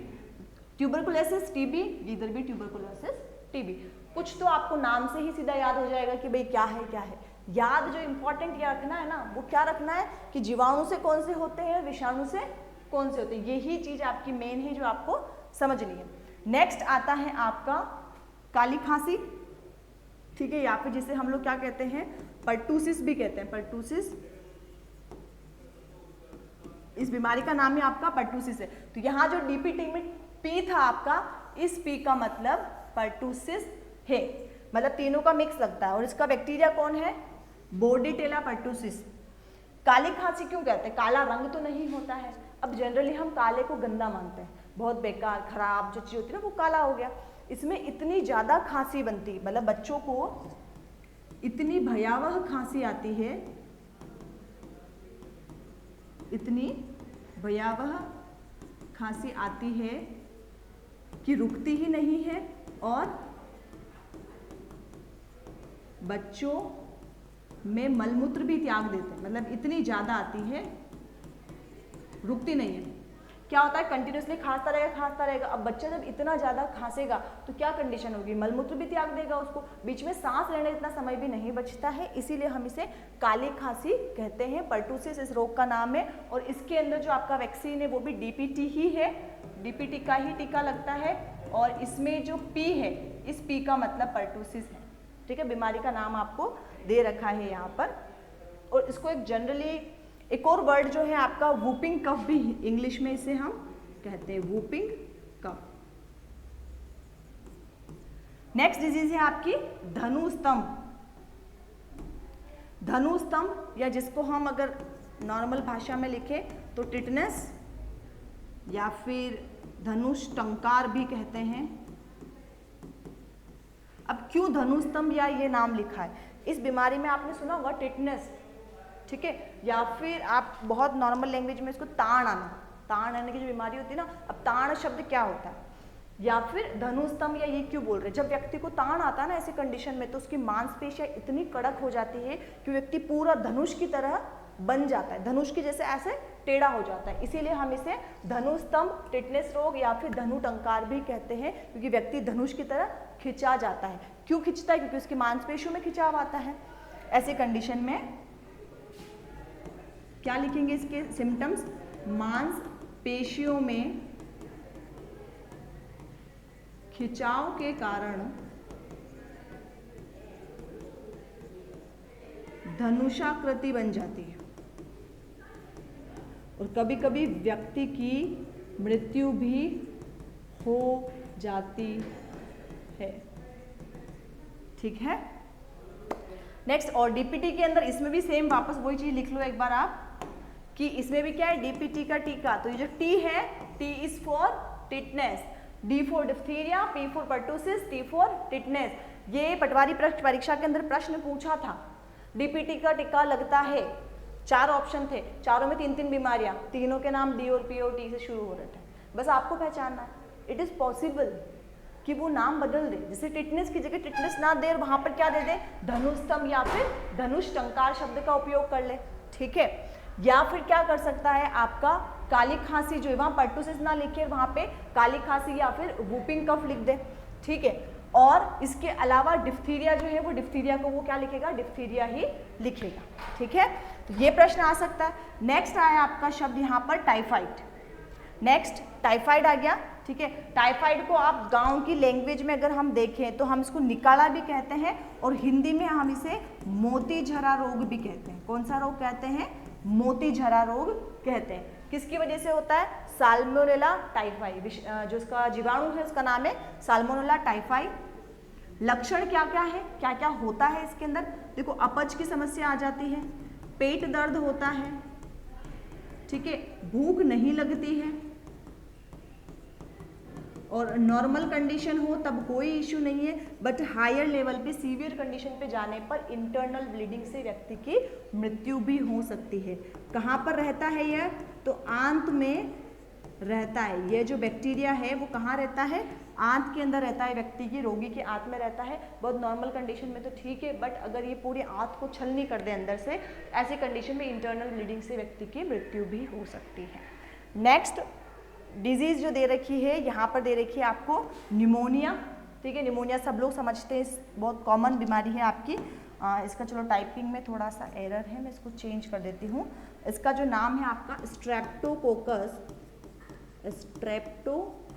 tuberculosis, TB, इधर भी ट्यूबरकुलोसिस, टीबी। कुछ तो आपको नाम से ही सीधा याद हो जाएगा कि भाई क्या है क्या है। याद जो इंपॉर्टेंट या रखना है ना, वो क्या रखना है कि जीवाणु से कौन से होते हैं, विषाणु से कौन से होते हैं, यही चीज आपकी मेन है जो आपको समझनी है। नेक्स्ट आता है आपका काली खांसी, ठीक है, या फिर जिसे हम लोग क्या कहते हैं, पर्टूसिस भी कहते हैं, पर्टूसिस। इस बीमारी का नाम ही आपका पर्टूसिस है। तो यहाँ जो डीपीटी में पी था आपका, इस पी का मतलब पर्टूसिस है, मतलब तीनों का मिक्स लगता है। और इसका बैक्टीरिया कौन है, बोर्डिटेला पर्टूसिस। काली खांसी क्यों कहते हैं, काला रंग तो नहीं होता है। अब जनरली हम काले को गंदा मानते हैं, बहुत बेकार खराब जो चीज होती है ना वो काला हो गया। इसमें इतनी ज्यादा खांसी बनती, मतलब बच्चों को इतनी भयावह खांसी आती है, इतनी भयावह खांसी आती है कि रुकती ही नहीं है, और बच्चों में मलमूत्र भी त्याग देते हैं। मतलब इतनी ज्यादा आती है, रुकती नहीं है। क्या होता है, कंटिन्यूसली खांसता रहेगा। अब बच्चा जब इतना ज्यादा खांसेगा तो क्या कंडीशन होगी, मलमूत्र भी त्याग देगा उसको, बीच में सांस लेने इतना समय भी नहीं बचता है, इसीलिए हम इसे काली खांसी कहते हैं। पर्टूसिस इस रोग का नाम है। और इसके अंदर जो आपका वैक्सीन है वो भी डीपीटी ही है, डीपीटी का ही टीका लगता है। और इसमें जो पी है, इस पी का मतलब पर्टूसिस है, ठीक है। बीमारी का नाम आपको दे रखा है यहाँ पर। और इसको एक जनरली एक और वर्ड जो है आपका वूपिंग कफ भी इंग्लिश में इसे हम कहते हैं, वूपिंग कफ। नेक्स्ट डिजीज है आपकी धनुस्तंभ। धनुस्तंभ, या जिसको हम अगर नॉर्मल भाषा में लिखें तो टिटनेस, या फिर धनुष टंकार भी कहते हैं। अब क्यों धनुस्तंभ या ये नाम लिखा है, इस बीमारी में आपने सुना होगा टिटनेस, ठीक है, या फिर आप बहुत नॉर्मल लैंग्वेज में इसको ताण आने की जो बीमारी होती है ना। अब ताण शब्द क्या होता है, या फिर धनुस्तंभ, या ये क्यों बोल रहे हैं, जब व्यक्ति को ताण आता है ना ऐसे कंडीशन में, तो उसकी मांसपेशियां इतनी कड़क हो जाती है कि व्यक्ति पूरा धनुष की तरह बन जाता है, धनुष की जैसे ऐसे टेढ़ा हो जाता है। इसीलिए हम इसे धनुस्तंभ, टिटनेस रोग या फिर धनुटंकार भी कहते हैं, क्योंकि व्यक्ति धनुष की तरह खिंचा जाता है। क्यों खिंचता है, क्योंकि उसकी मांसपेशियों में खिंचाव आता है। ऐसे कंडीशन में क्या लिखेंगे इसके सिम्टम्स, मांसपेशियों में खिंचाव के कारण धनुषाकृति बन जाती है, और कभी कभी व्यक्ति की मृत्यु भी हो जाती है। ठीक है। नेक्स्ट, और डीपीटी के अंदर इसमें भी सेम वापस वही चीज लिख लो एक बार आप कि इसमें भी क्या है, डीपीटी का टी का, तो ये जो टी है, T is for tetanus, D for diphtheria, P for pertussis, T for tetanus. ये पटवारी परीक्षा के अंदर प्रश्न पूछा था। डीपीटी का टीका लगता है, 4 ऑप्शन थे, चारों में 3-3 बीमारियां, तीनों के नाम डी और पी और टी से शुरू हो रहे थे, बस आपको पहचानना है। इट इज पॉसिबल कि वो नाम बदल दे, जैसे टिटनेस की जगह टिटनेस ना दे और वहां पर क्या दे दे, धनुस्तंभ या फिर धनुष टंकार शब्द का उपयोग कर ले, ठीक है। या फिर क्या कर सकता है आपका काली खांसी जो है वहां पर्टुसिस ना लिखे, वहां पे काली खांसी या फिर वूपिंग कफ लिख दे, ठीक है। और इसके अलावा डिप्थीरिया जो है वो डिप्थीरिया को वो क्या लिखेगा, डिप्थीरिया ही लिखेगा, ठीक है। तो ये प्रश्न आ सकता है। नेक्स्ट आया आपका शब्द यहाँ पर टाइफाइड। नेक्स्ट टाइफाइड आ गया, ठीक है। टाइफाइड को आप गांव की लैंग्वेज में अगर हम देखें तो हम इसको निकाला भी कहते हैं और हिंदी में हम इसे मोतीझरा रोग भी कहते हैं। कौन सा रोग कहते हैं, मोतीझरा रोग कहते हैं। किसकी वजह से होता है, साल्मोनेला टाइफाई, जो इसका जीवाणु है उसका नाम है साल्मोनेला टाइफाई। लक्षण क्या क्या है, क्या क्या होता है इसके अंदर, देखो अपच की समस्या आ जाती है, पेट दर्द होता है, ठीक है, भूख नहीं लगती है, और नॉर्मल कंडीशन हो तब कोई इश्यू नहीं है, बट हायर लेवल पे सीवियर कंडीशन पे जाने पर इंटरनल ब्लीडिंग से व्यक्ति की मृत्यु भी हो सकती है। कहाँ पर रहता है यह, तो आंत में रहता है। ये जो बैक्टीरिया है वो कहाँ रहता है, आंत के अंदर रहता है, व्यक्ति की रोगी के आंत में रहता है। बहुत नॉर्मल कंडीशन में तो ठीक है, बट अगर ये पूरी आंत को छलनी कर दे अंदर से, ऐसी कंडीशन में इंटरनल ब्लीडिंग से व्यक्ति की मृत्यु भी हो सकती है। नेक्स्ट डिजीज जो दे रखी है यहाँ पर दे रखी है आपको निमोनिया, ठीक है। निमोनिया सब लोग समझते हैं, बहुत कॉमन बीमारी है आपकी। इसका चलो टाइपिंग में थोड़ा सा एरर है, मैं इसको चेंज कर देती हूँ। इसका जो नाम है आपका स्ट्रेप्टोकोकस, स्ट्रेप्टोकोकस,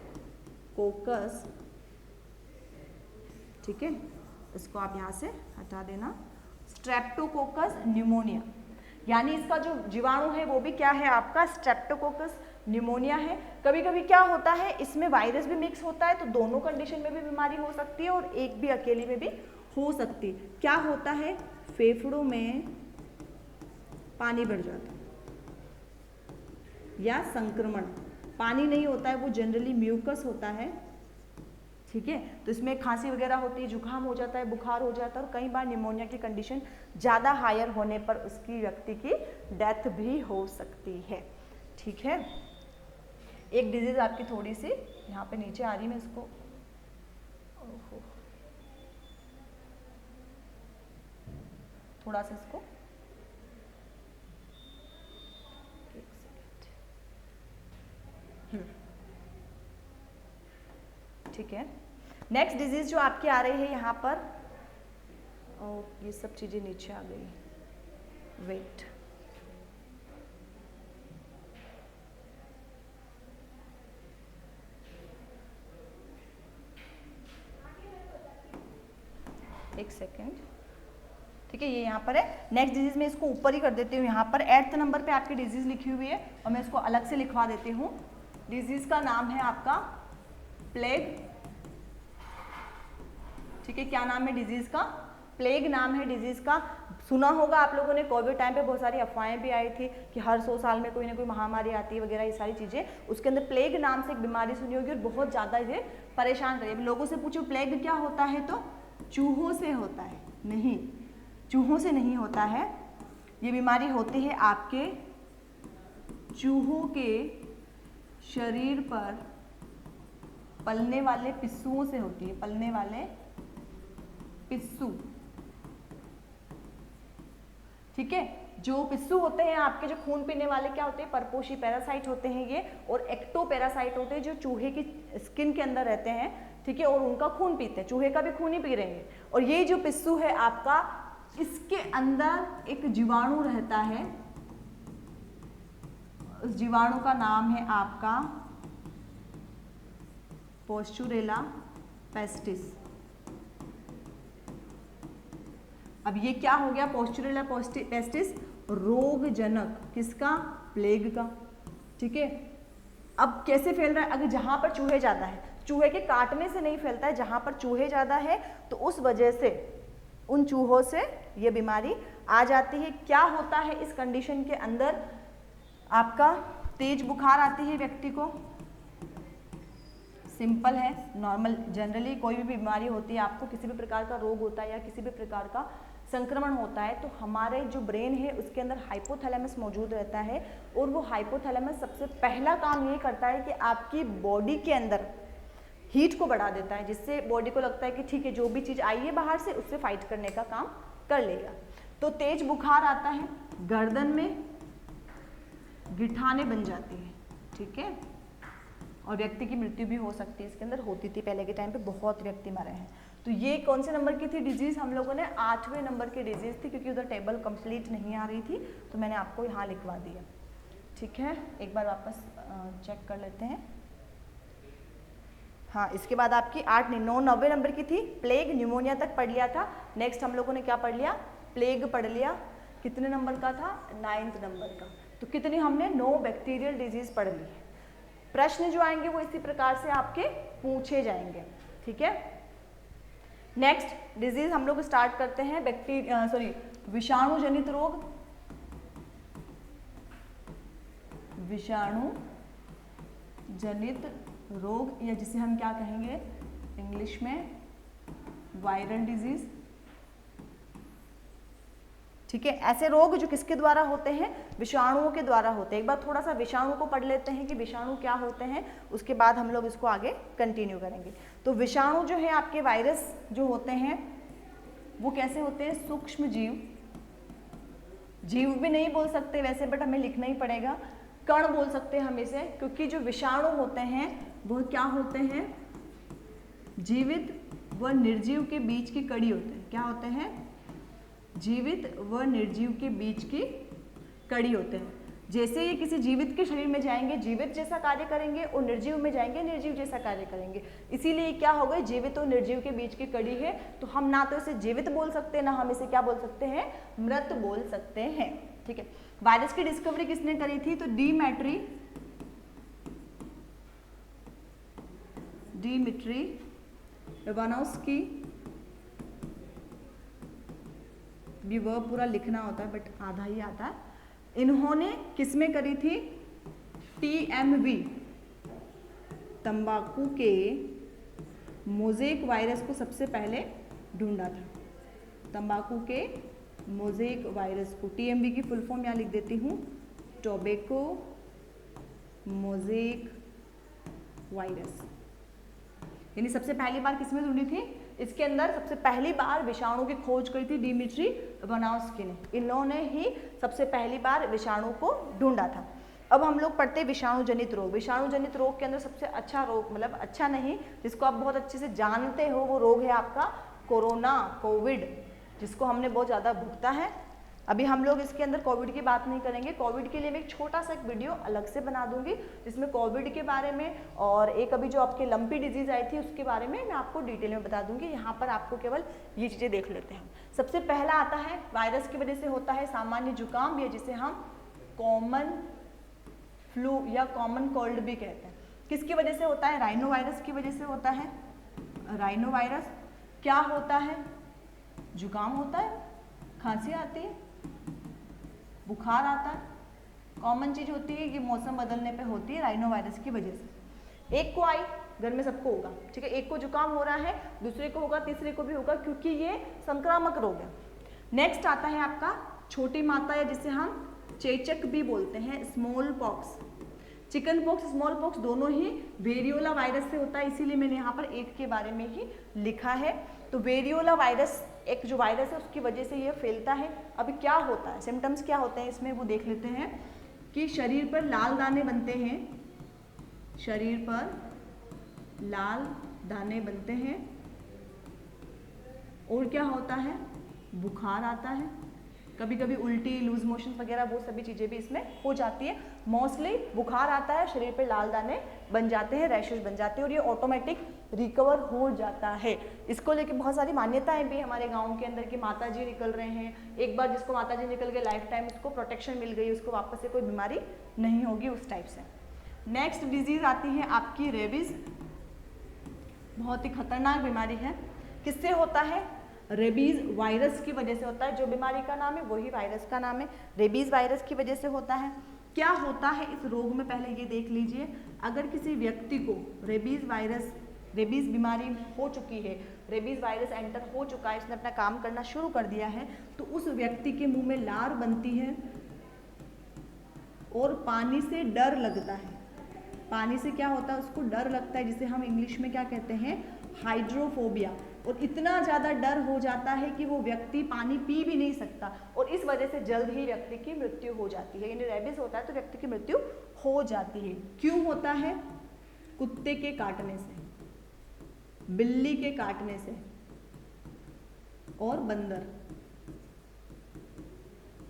ठीक है, इसको आप यहाँ से हटा देना। स्ट्रेप्टोकोकस न्यूमोनिया, यानी इसका जो जीवाणु है वो भी क्या है आपका स्ट्रेप्टोकोकस न्यूमोनिया है। कभी कभी क्या होता है इसमें वायरस भी मिक्स होता है, तो दोनों कंडीशन में भी बीमारी हो सकती है और एक भी अकेली में भी हो सकती है। क्या होता है, फेफड़ों में पानी बढ़ जाता है या संक्रमण, पानी नहीं होता है वो जनरली म्यूकस होता है, ठीक है। तो इसमें खांसी वगैरह होती है, जुकाम हो जाता है, बुखार हो जाता है, और कई बार निमोनिया की कंडीशन ज़्यादा हायर होने पर उसकी व्यक्ति की डेथ भी हो सकती है, ठीक है। एक डिजीज आपकी थोड़ी सी यहाँ पे नीचे आ रही, मैं इसको थोड़ा सा इसको ठीक है। नेक्स्ट डिजीज जो आपकी आ रही है यहाँ पर, ये सब चीजें नीचे आ गई, वेट, एक सेकेंड, ठीक है, ये यहाँ पर है। नेक्स्ट डिजीज में इसको ऊपर ही कर देती हूँ, यहाँ पर 8th नंबर पे आपकी डिजीज लिखी हुई है और मैं इसको अलग से लिखवा देती हूँ। डिजीज का नाम है आपका प्लेग, ठीक है। क्या नाम है डिजीज का, प्लेग नाम है डिजीज का। सुना होगा आप लोगों ने, कोविड टाइम पे बहुत सारी अफवाहें भी आई थी कि हर 100 साल में कोई ना कोई महामारी आती है वगैरह, ये सारी चीजें। उसके अंदर प्लेग नाम से एक बीमारी सुनी होगी और बहुत ज्यादा ये परेशान करिए। लोगों से पूछो प्लेग क्या होता है तो चूहों से होता है, नहीं, चूहों से नहीं होता है। ये बीमारी होती है आपके चूहों के शरीर पर पलने वाले पिस्सुओं से होती है, पलने वाले पिस्सू, ठीक है। जो पिस्सू होते हैं आपके, जो खून पीने वाले क्या होते हैं, परपोषी पैरासाइट होते हैं ये, और एक्टो पैरासाइट होते हैं जो चूहे की स्किन के अंदर रहते हैं, ठीक है, और उनका खून पीते हैं, चूहे का भी खून ही पी रहे हैं। और ये जो पिस्सू है आपका, इसके अंदर एक जीवाणु रहता है, उस जीवाणु का नाम है आपका पोस्चुरेला पेस्टिस। अब ये क्या हो गया, पोस्चुरेला पेस्टिस रोगजनक, किसका, प्लेग का, ठीक है। अब कैसे फैल रहा है, अगर जहां पर चूहे ज्यादा है, चूहे के काटने से नहीं फैलता है, जहाँ पर चूहे ज़्यादा है तो उस वजह से उन चूहों से ये बीमारी आ जाती है। क्या होता है इस कंडीशन के अंदर, आपका तेज बुखार आती है व्यक्ति को, सिंपल है, नॉर्मल, जनरली कोई भी बीमारी होती है, आपको किसी भी प्रकार का रोग होता है या किसी भी प्रकार का संक्रमण होता है तो हमारे जो ब्रेन है उसके अंदर हाइपोथैलेमस मौजूद रहता है और वो हाइपोथैलेमस सबसे पहला काम ये करता है कि आपकी बॉडी के अंदर हीट को बढ़ा देता है, जिससे बॉडी को लगता है कि ठीक है जो भी चीज़ आई है बाहर से उससे फाइट करने का काम कर लेगा। तो तेज बुखार आता है, गर्दन में गिठाने बन जाती है, ठीक है, और व्यक्ति की मृत्यु भी हो सकती है। इसके अंदर होती थी पहले के टाइम पे, बहुत व्यक्ति मरे हैं। तो ये कौन से नंबर की थी डिजीज़, हम लोगों ने 8वें नंबर की डिजीज़ थी, क्योंकि उधर टेबल कंप्लीट नहीं आ रही थी तो मैंने आपको यहाँ लिखवा दिया, ठीक है। एक बार वापस चेक कर लेते हैं। हाँ, इसके बाद आपकी 9वें नंबर की थी प्लेग, न्यूमोनिया तक पढ़ लिया था। नेक्स्ट हम लोगों ने क्या पढ़ लिया, प्लेग पढ़ लिया, कितने नंबर का था, 9th नंबर का। तो कितनी हमने 9 बैक्टीरियल डिजीज़ पढ़ ली है। प्रश्न जो आएंगे वो इसी प्रकार से आपके पूछे जाएंगे, ठीक है। नेक्स्ट डिजीज हम लोग स्टार्ट करते हैं विषाणु जनित रोग। विषाणु जनित रोग, या जिसे हम क्या कहेंगे इंग्लिश में वायरल डिजीज, ठीक है। ऐसे रोग जो किसके द्वारा होते हैं, विषाणुओं के द्वारा होते हैं। एक बार थोड़ा सा विषाणु को पढ़ लेते हैं कि विषाणु क्या होते हैं, उसके बाद हम लोग इसको आगे कंटिन्यू करेंगे। तो विषाणु जो है आपके वायरस जो होते हैं वो कैसे होते हैं, सूक्ष्म जीव, जीव भी नहीं बोल सकते वैसे बट हमें लिखना ही पड़ेगा, कण बोल सकते हैं हम इसे, क्योंकि जो विषाणु होते हैं वो क्या होते हैं, जीवित व निर्जीव के बीच की कड़ी होते हैं। क्या होते हैं, जीवित व निर्जीव के बीच की कड़ी होते हैं। जैसे ये किसी जीवित के शरीर में जाएंगे जीवित जैसा कार्य करेंगे और निर्जीव में जाएंगे निर्जीव जैसा कार्य करेंगे। इसीलिए क्या हो गए, जीवित और निर्जीव के बीच की कड़ी है, तो हम ना तो इसे जीवित बोल सकते हैं ना हम इसे क्या बोल सकते हैं, मृत बोल सकते हैं, ठीक है। वायरस की डिस्कवरी किसने करी थी, तो डिमिट्री इवानोव्स्की, भी वह पूरा लिखना होता है बट आधा ही आता है। इन्होंने किसमें करी थी, TMV, तंबाकू के मोज़ेक वायरस को सबसे पहले ढूंढा था। तंबाकू के मोज़ेक वायरस को, TMV की फुल फॉर्म यहाँ लिख देती हूँ, टोबैको मोज़ेक वायरस, यानी सबसे पहली बार किसमें ढूंढी थी, इसके अंदर सबसे पहली बार विषाणु की खोज करी थी डिमिट्री इवानोव्स्की ने। इन्होंने ही सबसे पहली बार विषाणु को ढूंढा था। अब हम लोग पढ़ते हैं विषाणु जनित रोग। विषाणु जनित रोग के अंदर सबसे अच्छा रोग, मतलब अच्छा नहीं, जिसको आप बहुत अच्छे से जानते हो, वो रोग है आपका कोरोना, कोविड, जिसको हमने बहुत ज़्यादा भुगता है। अभी हम लोग इसके अंदर कोविड की बात नहीं करेंगे। कोविड के लिए मैं एक छोटा सा एक वीडियो अलग से बना दूंगी जिसमें कोविड के बारे में और एक अभी जो आपके लंपी डिजीज आई थी उसके बारे में मैं आपको डिटेल में बता दूंगी। यहाँ पर आपको केवल ये चीज़ें देख लेते हैं। सबसे पहला आता है वायरस की वजह से होता है सामान्य जुकाम, या जिसे हम कॉमन फ्लू या कॉमन कोल्ड भी कहते हैं। किसकी वजह से होता है, राइनो वायरस की वजह से होता है। राइनो वायरस क्या होता है, जुकाम होता है, खांसी आती है, बुखार आता है, कॉमन चीज होती है, ये मौसम बदलने पे होती है राइनो वायरस की वजह से। एक को आई, घर में सबको होगा, ठीक है, एक को जुकाम हो रहा है, दूसरे को होगा, तीसरे को भी होगा, क्योंकि ये संक्रामक रोग है। नेक्स्ट आता है आपका छोटी माता, या जिसे हम चेचक भी बोलते हैं, small pox. Chicken pox, small pox दोनों ही वेरियोला वायरस से होता है, इसीलिए मैंने यहाँ पर एक के बारे में ही लिखा है। तो वेरियोला वायरस एक जो वायरस है उसकी वजह से ये फैलता है। अभी क्या होता है, सिम्टम्स क्या होते हैं इसमें वो देख लेते हैं कि शरीर पर लाल दाने बनते हैं, शरीर पर लाल दाने बनते हैं, और क्या होता है, बुखार आता है, कभी कभी उल्टी, लूज मोशन वगैरह वो सभी चीज़ें भी इसमें हो जाती है। मोस्टली बुखार आता है, शरीर पे लाल दाने बन जाते हैं, रैशेस बन जाते हैं, और ये ऑटोमेटिक रिकवर हो जाता है। इसको लेके बहुत सारी मान्यताएं भी हमारे गांव के अंदर की माता जी निकल रहे हैं। एक बार जिसको माता जी निकल गए लाइफ टाइम उसको प्रोटेक्शन मिल गई, उसको वापस से कोई बीमारी नहीं होगी उस टाइप से। नेक्स्ट डिजीज आती है आपकी रेबीज। बहुत ही खतरनाक बीमारी है। किससे होता है? रेबीज वायरस की वजह से होता है। जो बीमारी का नाम है वही वायरस का नाम है, रेबीज वायरस की वजह से होता है। क्या होता है इस रोग में, पहले ये देख लीजिए। अगर किसी व्यक्ति को रेबीज बीमारी हो चुकी है, रेबीज वायरस एंटर हो चुका है, इसने अपना काम करना शुरू कर दिया है, तो उस व्यक्ति के मुंह में लार बनती है और पानी से डर लगता है। पानी से क्या होता है? उसको डर लगता है, जिसे हम इंग्लिश में क्या कहते हैं? हाइड्रोफोबिया। और इतना ज़्यादा डर हो जाता है कि वो व्यक्ति पानी पी भी नहीं सकता, और इस वजह से जल्द ही व्यक्ति की मृत्यु हो जाती है। यानी रेबीज होता है तो व्यक्ति की मृत्यु हो जाती है। क्यों होता है? कुत्ते के काटने से, बिल्ली के काटने से और बंदर,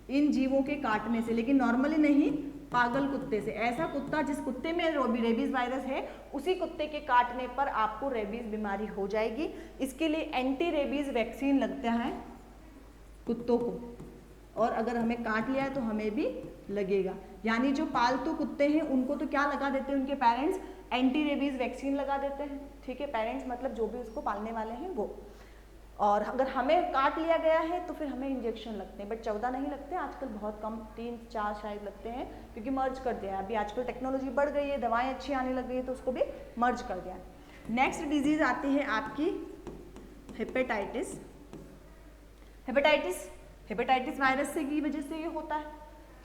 इन जीवों के काटने से, लेकिन नॉर्मली नहीं, पागल कुत्ते से। ऐसा कुत्ता जिस कुत्ते में रेबीज वायरस है, उसी कुत्ते के काटने पर आपको रेबीज बीमारी हो जाएगी। इसके लिए एंटी रेबीज वैक्सीन लगता है कुत्तों को, और अगर हमें काट लिया है तो हमें भी लगेगा। यानी जो पालतू कुत्ते हैं उनको तो क्या लगा देते हैं उनके पेरेंट्स? एंटी रेबीज वैक्सीन लगा देते हैं। ठीक है, पेरेंट्स मतलब जो भी उसको पालने वाले हैं वो। और अगर हमें काट लिया गया है तो फिर हमें इंजेक्शन लगते हैं, बट 14 नहीं लगते आजकल, बहुत कम, 3-4 शायद लगते हैं, क्योंकि मर्ज कर दिया है। अभी आजकल टेक्नोलॉजी बढ़ गई है, दवाएं अच्छी आने लग गई है, तो उसको भी मर्ज कर दिया है। नेक्स्ट डिजीज आती है आपकी हेपेटाइटिस। हेपेटाइटिस वायरस से की वजह से ये होता है।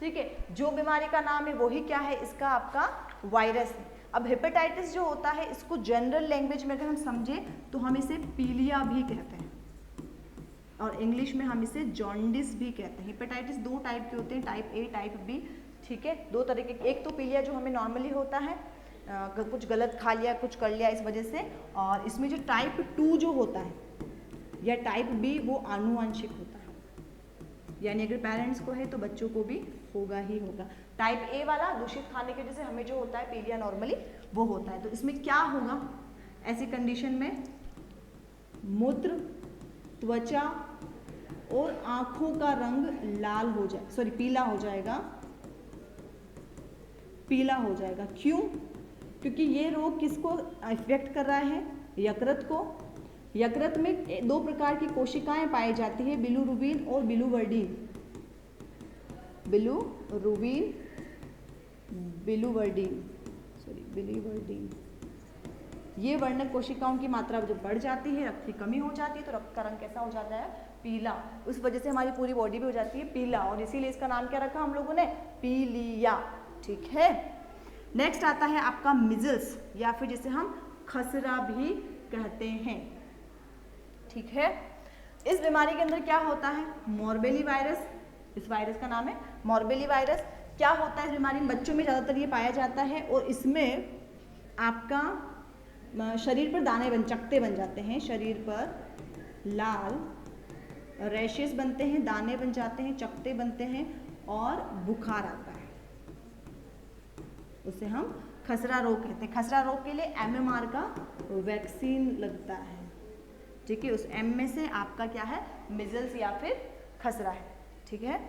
ठीक है, जो बीमारी का नाम है वही क्या है? इसका आपका वायरस है। अब हेपेटाइटिस जो होता है, इसको जनरल लैंग्वेज में अगर हम समझे तो हम इसे पीलिया भी कहते हैं, और इंग्लिश में हम इसे जॉन्डिस भी कहते हैं। हेपेटाइटिस 2 टाइप के होते हैं, टाइप ए, टाइप बी। ठीक है, 2 तरह के। एक तो पीलिया जो हमें नॉर्मली होता है, कुछ गलत खा लिया, कुछ कर लिया इस वजह से, और इसमें जो टाइप 2 जो होता है या टाइप बी, वो आनुवांशिक होता है। यानी अगर पेरेंट्स को है तो बच्चों को भी होगा ही होगा। टाइप ए वाला दूषित खाने की वजह से हमें जो होता है पीलिया नॉर्मली, वो होता है। तो इसमें क्या होगा ऐसी कंडीशन में? मूत्र, त्वचा और आंखों का रंग लाल हो जाए, सॉरी पीला हो जाएगा, पीला हो जाएगा। क्यों? क्योंकि ये रोग किसको इफेक्ट कर रहा है? यकृत को। यकृत में 2 प्रकार की कोशिकाएं पाई जाती है, बिलिरुबिन और बिलिवर्डिन। बिलिवर्डिन। ये वर्णक कोशिकाओं की मात्रा जब बढ़ जाती है, रक्त की कमी हो जाती है, तो रक्त का रंग कैसा हो जाता है? पीला। उस वजह से हमारी पूरी बॉडी भी हो जाती है पीला, और इसीलिए इसका नाम क्या रखा हम लोगों ने? पीलिया। ठीक है, नेक्स्ट आता है आपका मिजल्स, या फिर जिसे हम खसरा भी कहते हैं। ठीक है, इस बीमारी के अंदर क्या होता है? मोरबेली वायरस, इस वायरस का नाम है मोरबेली वायरस। क्या होता है इस बीमारी में? बच्चों में ज़्यादातर ये पाया जाता है, और इसमें आपका शरीर पर दाने चकते बन जाते हैं, शरीर पर लाल रैशेस बनते हैं, दाने बन जाते हैं, चकते बनते हैं, और बुखार आता है। उसे हम खसरा रोग कहते हैं। खसरा रोग के लिए MMR का वैक्सीन लगता है। ठीक है, उस M में से आपका क्या है? मिजल्स या फिर खसरा है। ठीक है,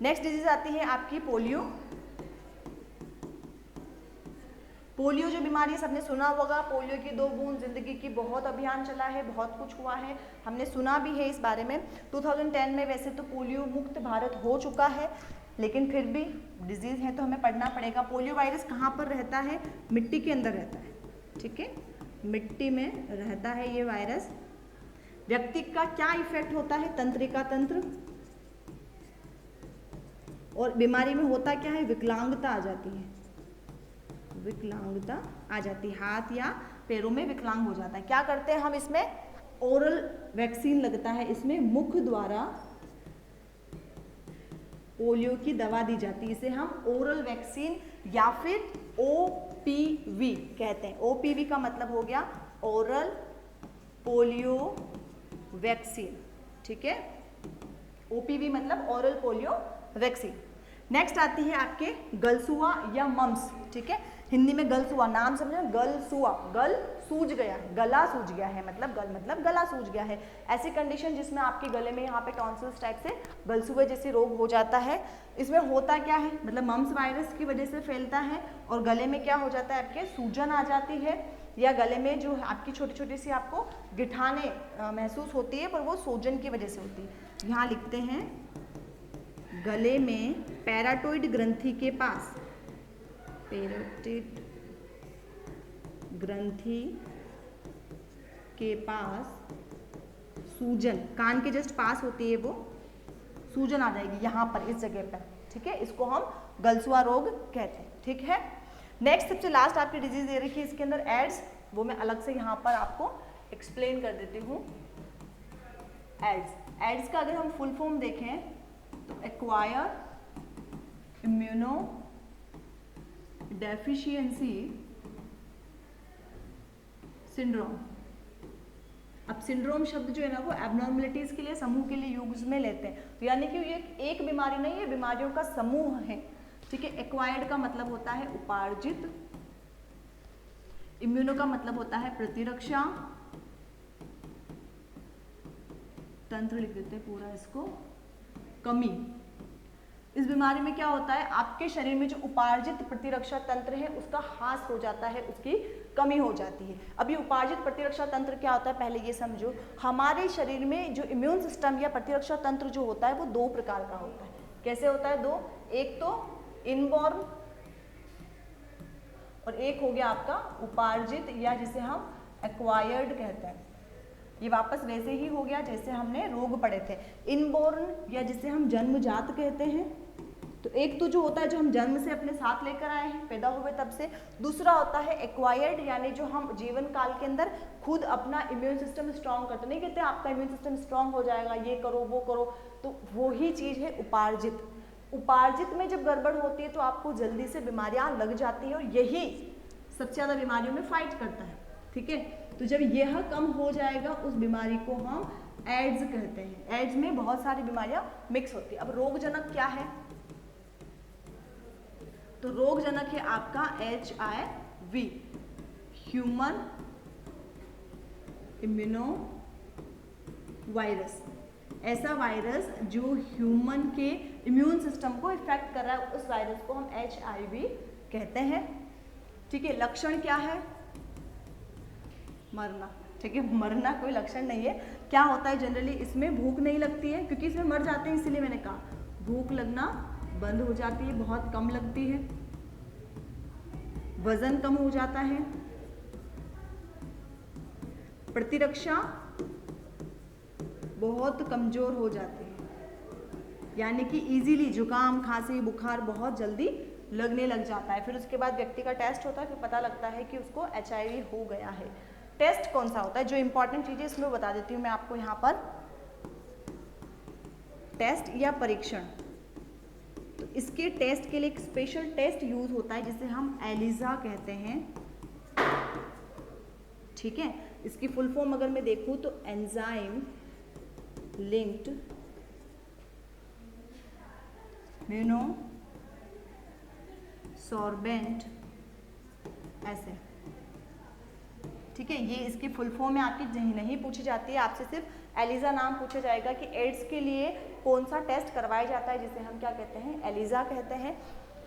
नेक्स्ट डिजीज आती है आपकी पोलियो। पोलियो जो बीमारी है सबने सुना होगा, पोलियो की 2 बूंद जिंदगी की, बहुत अभियान चला है, बहुत कुछ हुआ है, हमने सुना भी है इस बारे में। 2010 में वैसे तो पोलियो मुक्त भारत हो चुका है, लेकिन फिर भी डिजीज है तो हमें पढ़ना पड़ेगा। पोलियो वायरस कहाँ पर रहता है? मिट्टी के अंदर रहता है। ठीक है, मिट्टी में रहता है ये वायरस। व्यक्ति का क्या इफेक्ट होता है? तंत्रिका तंत्र, और बीमारी में होता क्या है? विकलांगता आ जाती है, विकलांगता आ जाती है, हाथ या पैरों में विकलांग हो जाता है। क्या करते हैं हम इसमें? ओरल वैक्सीन लगता है, इसमें मुख द्वारा पोलियो की दवा दी जाती है, इसे हम ओरल वैक्सीन या फिर OPV कहते हैं। OPV का मतलब हो गया ओरल पोलियो वैक्सीन। ठीक है, OPV मतलब ओरल पोलियो वैक्सीन। नेक्स्ट आती है आपके गलसुआ या मम्स। ठीक है, हिंदी में गलसुआ, नाम समझो, गलसुआ, गल सूज गया है, गला सूज गया है, मतलब गल मतलब गला सूज गया है। ऐसी कंडीशन जिसमें आपके गले में यहाँ पे टॉन्सिल्स टाइप से गलसुए जैसे रोग हो जाता है। इसमें होता क्या है? मतलब मम्स वायरस की वजह से फैलता है, और गले में क्या हो जाता है? आपके सूजन आ जाती है, या गले में जो आपकी छोटी छोटी सी आपको गिठाने महसूस होती है, पर वो सूजन की वजह से होती है। यहाँ लिखते हैं गले में पैराटॉइड ग्रंथि के पास, पैराटॉइड ग्रंथि के पास सूजन, कान के जस्ट पास होती है वो सूजन आ जाएगी यहाँ पर, इस जगह पर, ठीक है। इसको हम गलसुआ रोग कहते हैं, ठीक है। नेक्स्ट सबसे लास्ट आपकी डिजीज दे रखी है इसके अंदर एड्स, वो मैं अलग से यहाँ पर आपको एक्सप्लेन कर देती हूँ। एड्स का अगर हम फुल फॉर्म देखें तो एक्वायर इम्यूनो डेफिशिएंसी सिंड्रोम। अब सिंड्रोम शब्द जो है ना वो एबनॉर्मलिटीज के लिए, समूह के लिए यूज में लेते हैं, तो यानी कि ये एक बीमारी नहीं है, बीमारियों का समूह है, ठीक है। एक्वायर्ड का मतलब होता है उपार्जित, इम्यूनो का मतलब होता है प्रतिरक्षा तंत्र, लिख देते हैं पूरा इसको, कमी। इस बीमारी में क्या होता है, आपके शरीर में जो उपार्जित प्रतिरक्षा तंत्र है उसका ह्रास हो जाता है, उसकी कमी हो जाती है। अब ये उपार्जित प्रतिरक्षा तंत्र क्या होता है, पहले ये समझो। हमारे शरीर में जो इम्यून सिस्टम या प्रतिरक्षा तंत्र जो होता है वो दो प्रकार का होता है। कैसे होता है? दो, एक तो इनबॉर्न और एक हो गया आपका उपार्जित या जिसे हम एक्वायर्ड कहते हैं। ये वापस वैसे ही हो गया जैसे हमने रोग पढ़े थे, इनबॉर्न या जिसे हम जन्मजात कहते हैं। तो एक तो जो होता है जो हम जन्म से अपने साथ लेकर आए हैं, पैदा हुए तब से। दूसरा होता है एक्वायर्ड, यानी जो हम जीवन काल के अंदर खुद अपना इम्यून सिस्टम स्ट्रांग करते, नहीं कहते आपका इम्यून सिस्टम स्ट्रांग हो जाएगा, ये करो वो करो, तो वो ही चीज़ है उपार्जित। उपार्जित में जब गड़बड़ होती है तो आपको जल्दी से बीमारियां लग जाती है और यही सबसे ज़्यादा बीमारियों में फाइट करता है, ठीक है। तो जब यह कम हो जाएगा उस बीमारी को हम एड्स कहते हैं। एड्स में बहुत सारी बीमारियां मिक्स होती है। अब रोगजनक क्या है? तो रोगजनक है आपका HIV, ह्यूमन इम्यूनो वायरस। ऐसा वायरस जो ह्यूमन के इम्यून सिस्टम को इफेक्ट कर रहा है, उस वायरस को हम HIV कहते हैं, ठीक है। लक्षण क्या है? मरना, ठीक है। मरना कोई लक्षण नहीं है। क्या होता है जनरली, इसमें भूख नहीं लगती है, क्योंकि इसमें मर जाते हैं, इसीलिए मैंने कहा भूख लगना बंद हो जाती है, बहुत कम लगती है। वजन कम हो जाता है। प्रतिरक्षा बहुत कमजोर हो जाती है, यानी कि इजीली जुकाम, खांसी, बुखार बहुत जल्दी लगने लग जाता है। फिर उसके बाद व्यक्ति का टेस्ट होता है, फिर पता लगता है कि उसको HIV हो गया है। टेस्ट कौन सा होता है? जो इंपॉर्टेंट चीज़ें इसमें बता देती हूँ मैं आपको यहाँ पर। टेस्ट या परीक्षण, तो इसके टेस्ट के लिए एक स्पेशल टेस्ट यूज होता है जिसे हम एलिजा कहते हैं, ठीक है। इसकी फुल फॉर्म अगर मैं देखूँ तो एंजाइम लिंक्ड इम्यूनो सॉर्बेंट, ऐसे, ठीक है। ये इसकी फुल फॉर्म में आपकी नहीं पूछी जाती है, आपसे सिर्फ एलिजा नाम पूछा जाएगा कि एड्स के लिए कौन सा टेस्ट करवाया जाता है, जिसे हम क्या कहते हैं? एलिजा कहते हैं।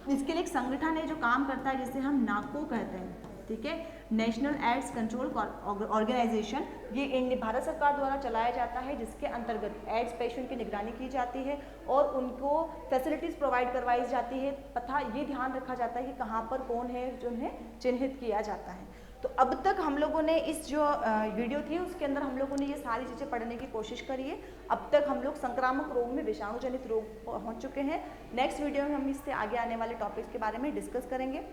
इसके लिए एक संगठन है जो काम करता है, जिसे हम नाको कहते हैं, ठीक है। नेशनल एड्स कंट्रोल ऑर्गेनाइजेशन, ये भारत सरकार द्वारा चलाया जाता है, जिसके अंतर्गत एड्स पेशेंट की निगरानी की जाती है और उनको फैसिलिटीज़ प्रोवाइड करवाई जाती है, तथा ये ध्यान रखा जाता है कि कहाँ पर कौन है जो उन्हें चिन्हित किया जाता है। तो अब तक हम लोगों ने इस जो वीडियो थी उसके अंदर हम लोगों ने ये सारी चीज़ें पढ़ने की कोशिश करी है। अब तक हम लोग संक्रामक रोग में विषाणु जनित रोग पहुँच चुके हैं। नेक्स्ट वीडियो में हम इससे आगे आने वाले टॉपिक्स के बारे में डिस्कस करेंगे।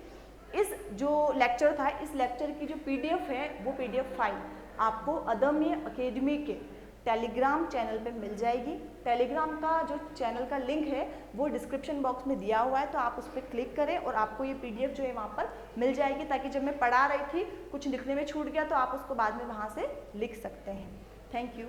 इस जो लेक्चर था, इस लेक्चर की जो PDF है, वो PDF फाइल आपको अदम्य अकेडमी के टेलीग्राम चैनल पे मिल जाएगी। टेलीग्राम का जो चैनल का लिंक है वो डिस्क्रिप्शन बॉक्स में दिया हुआ है, तो आप उस पर क्लिक करें और आपको ये PDF जो है वहाँ पर मिल जाएगी, ताकि जब मैं पढ़ा रही थी कुछ लिखने में छूट गया तो आप उसको बाद में वहाँ से लिख सकते हैं। Thank you.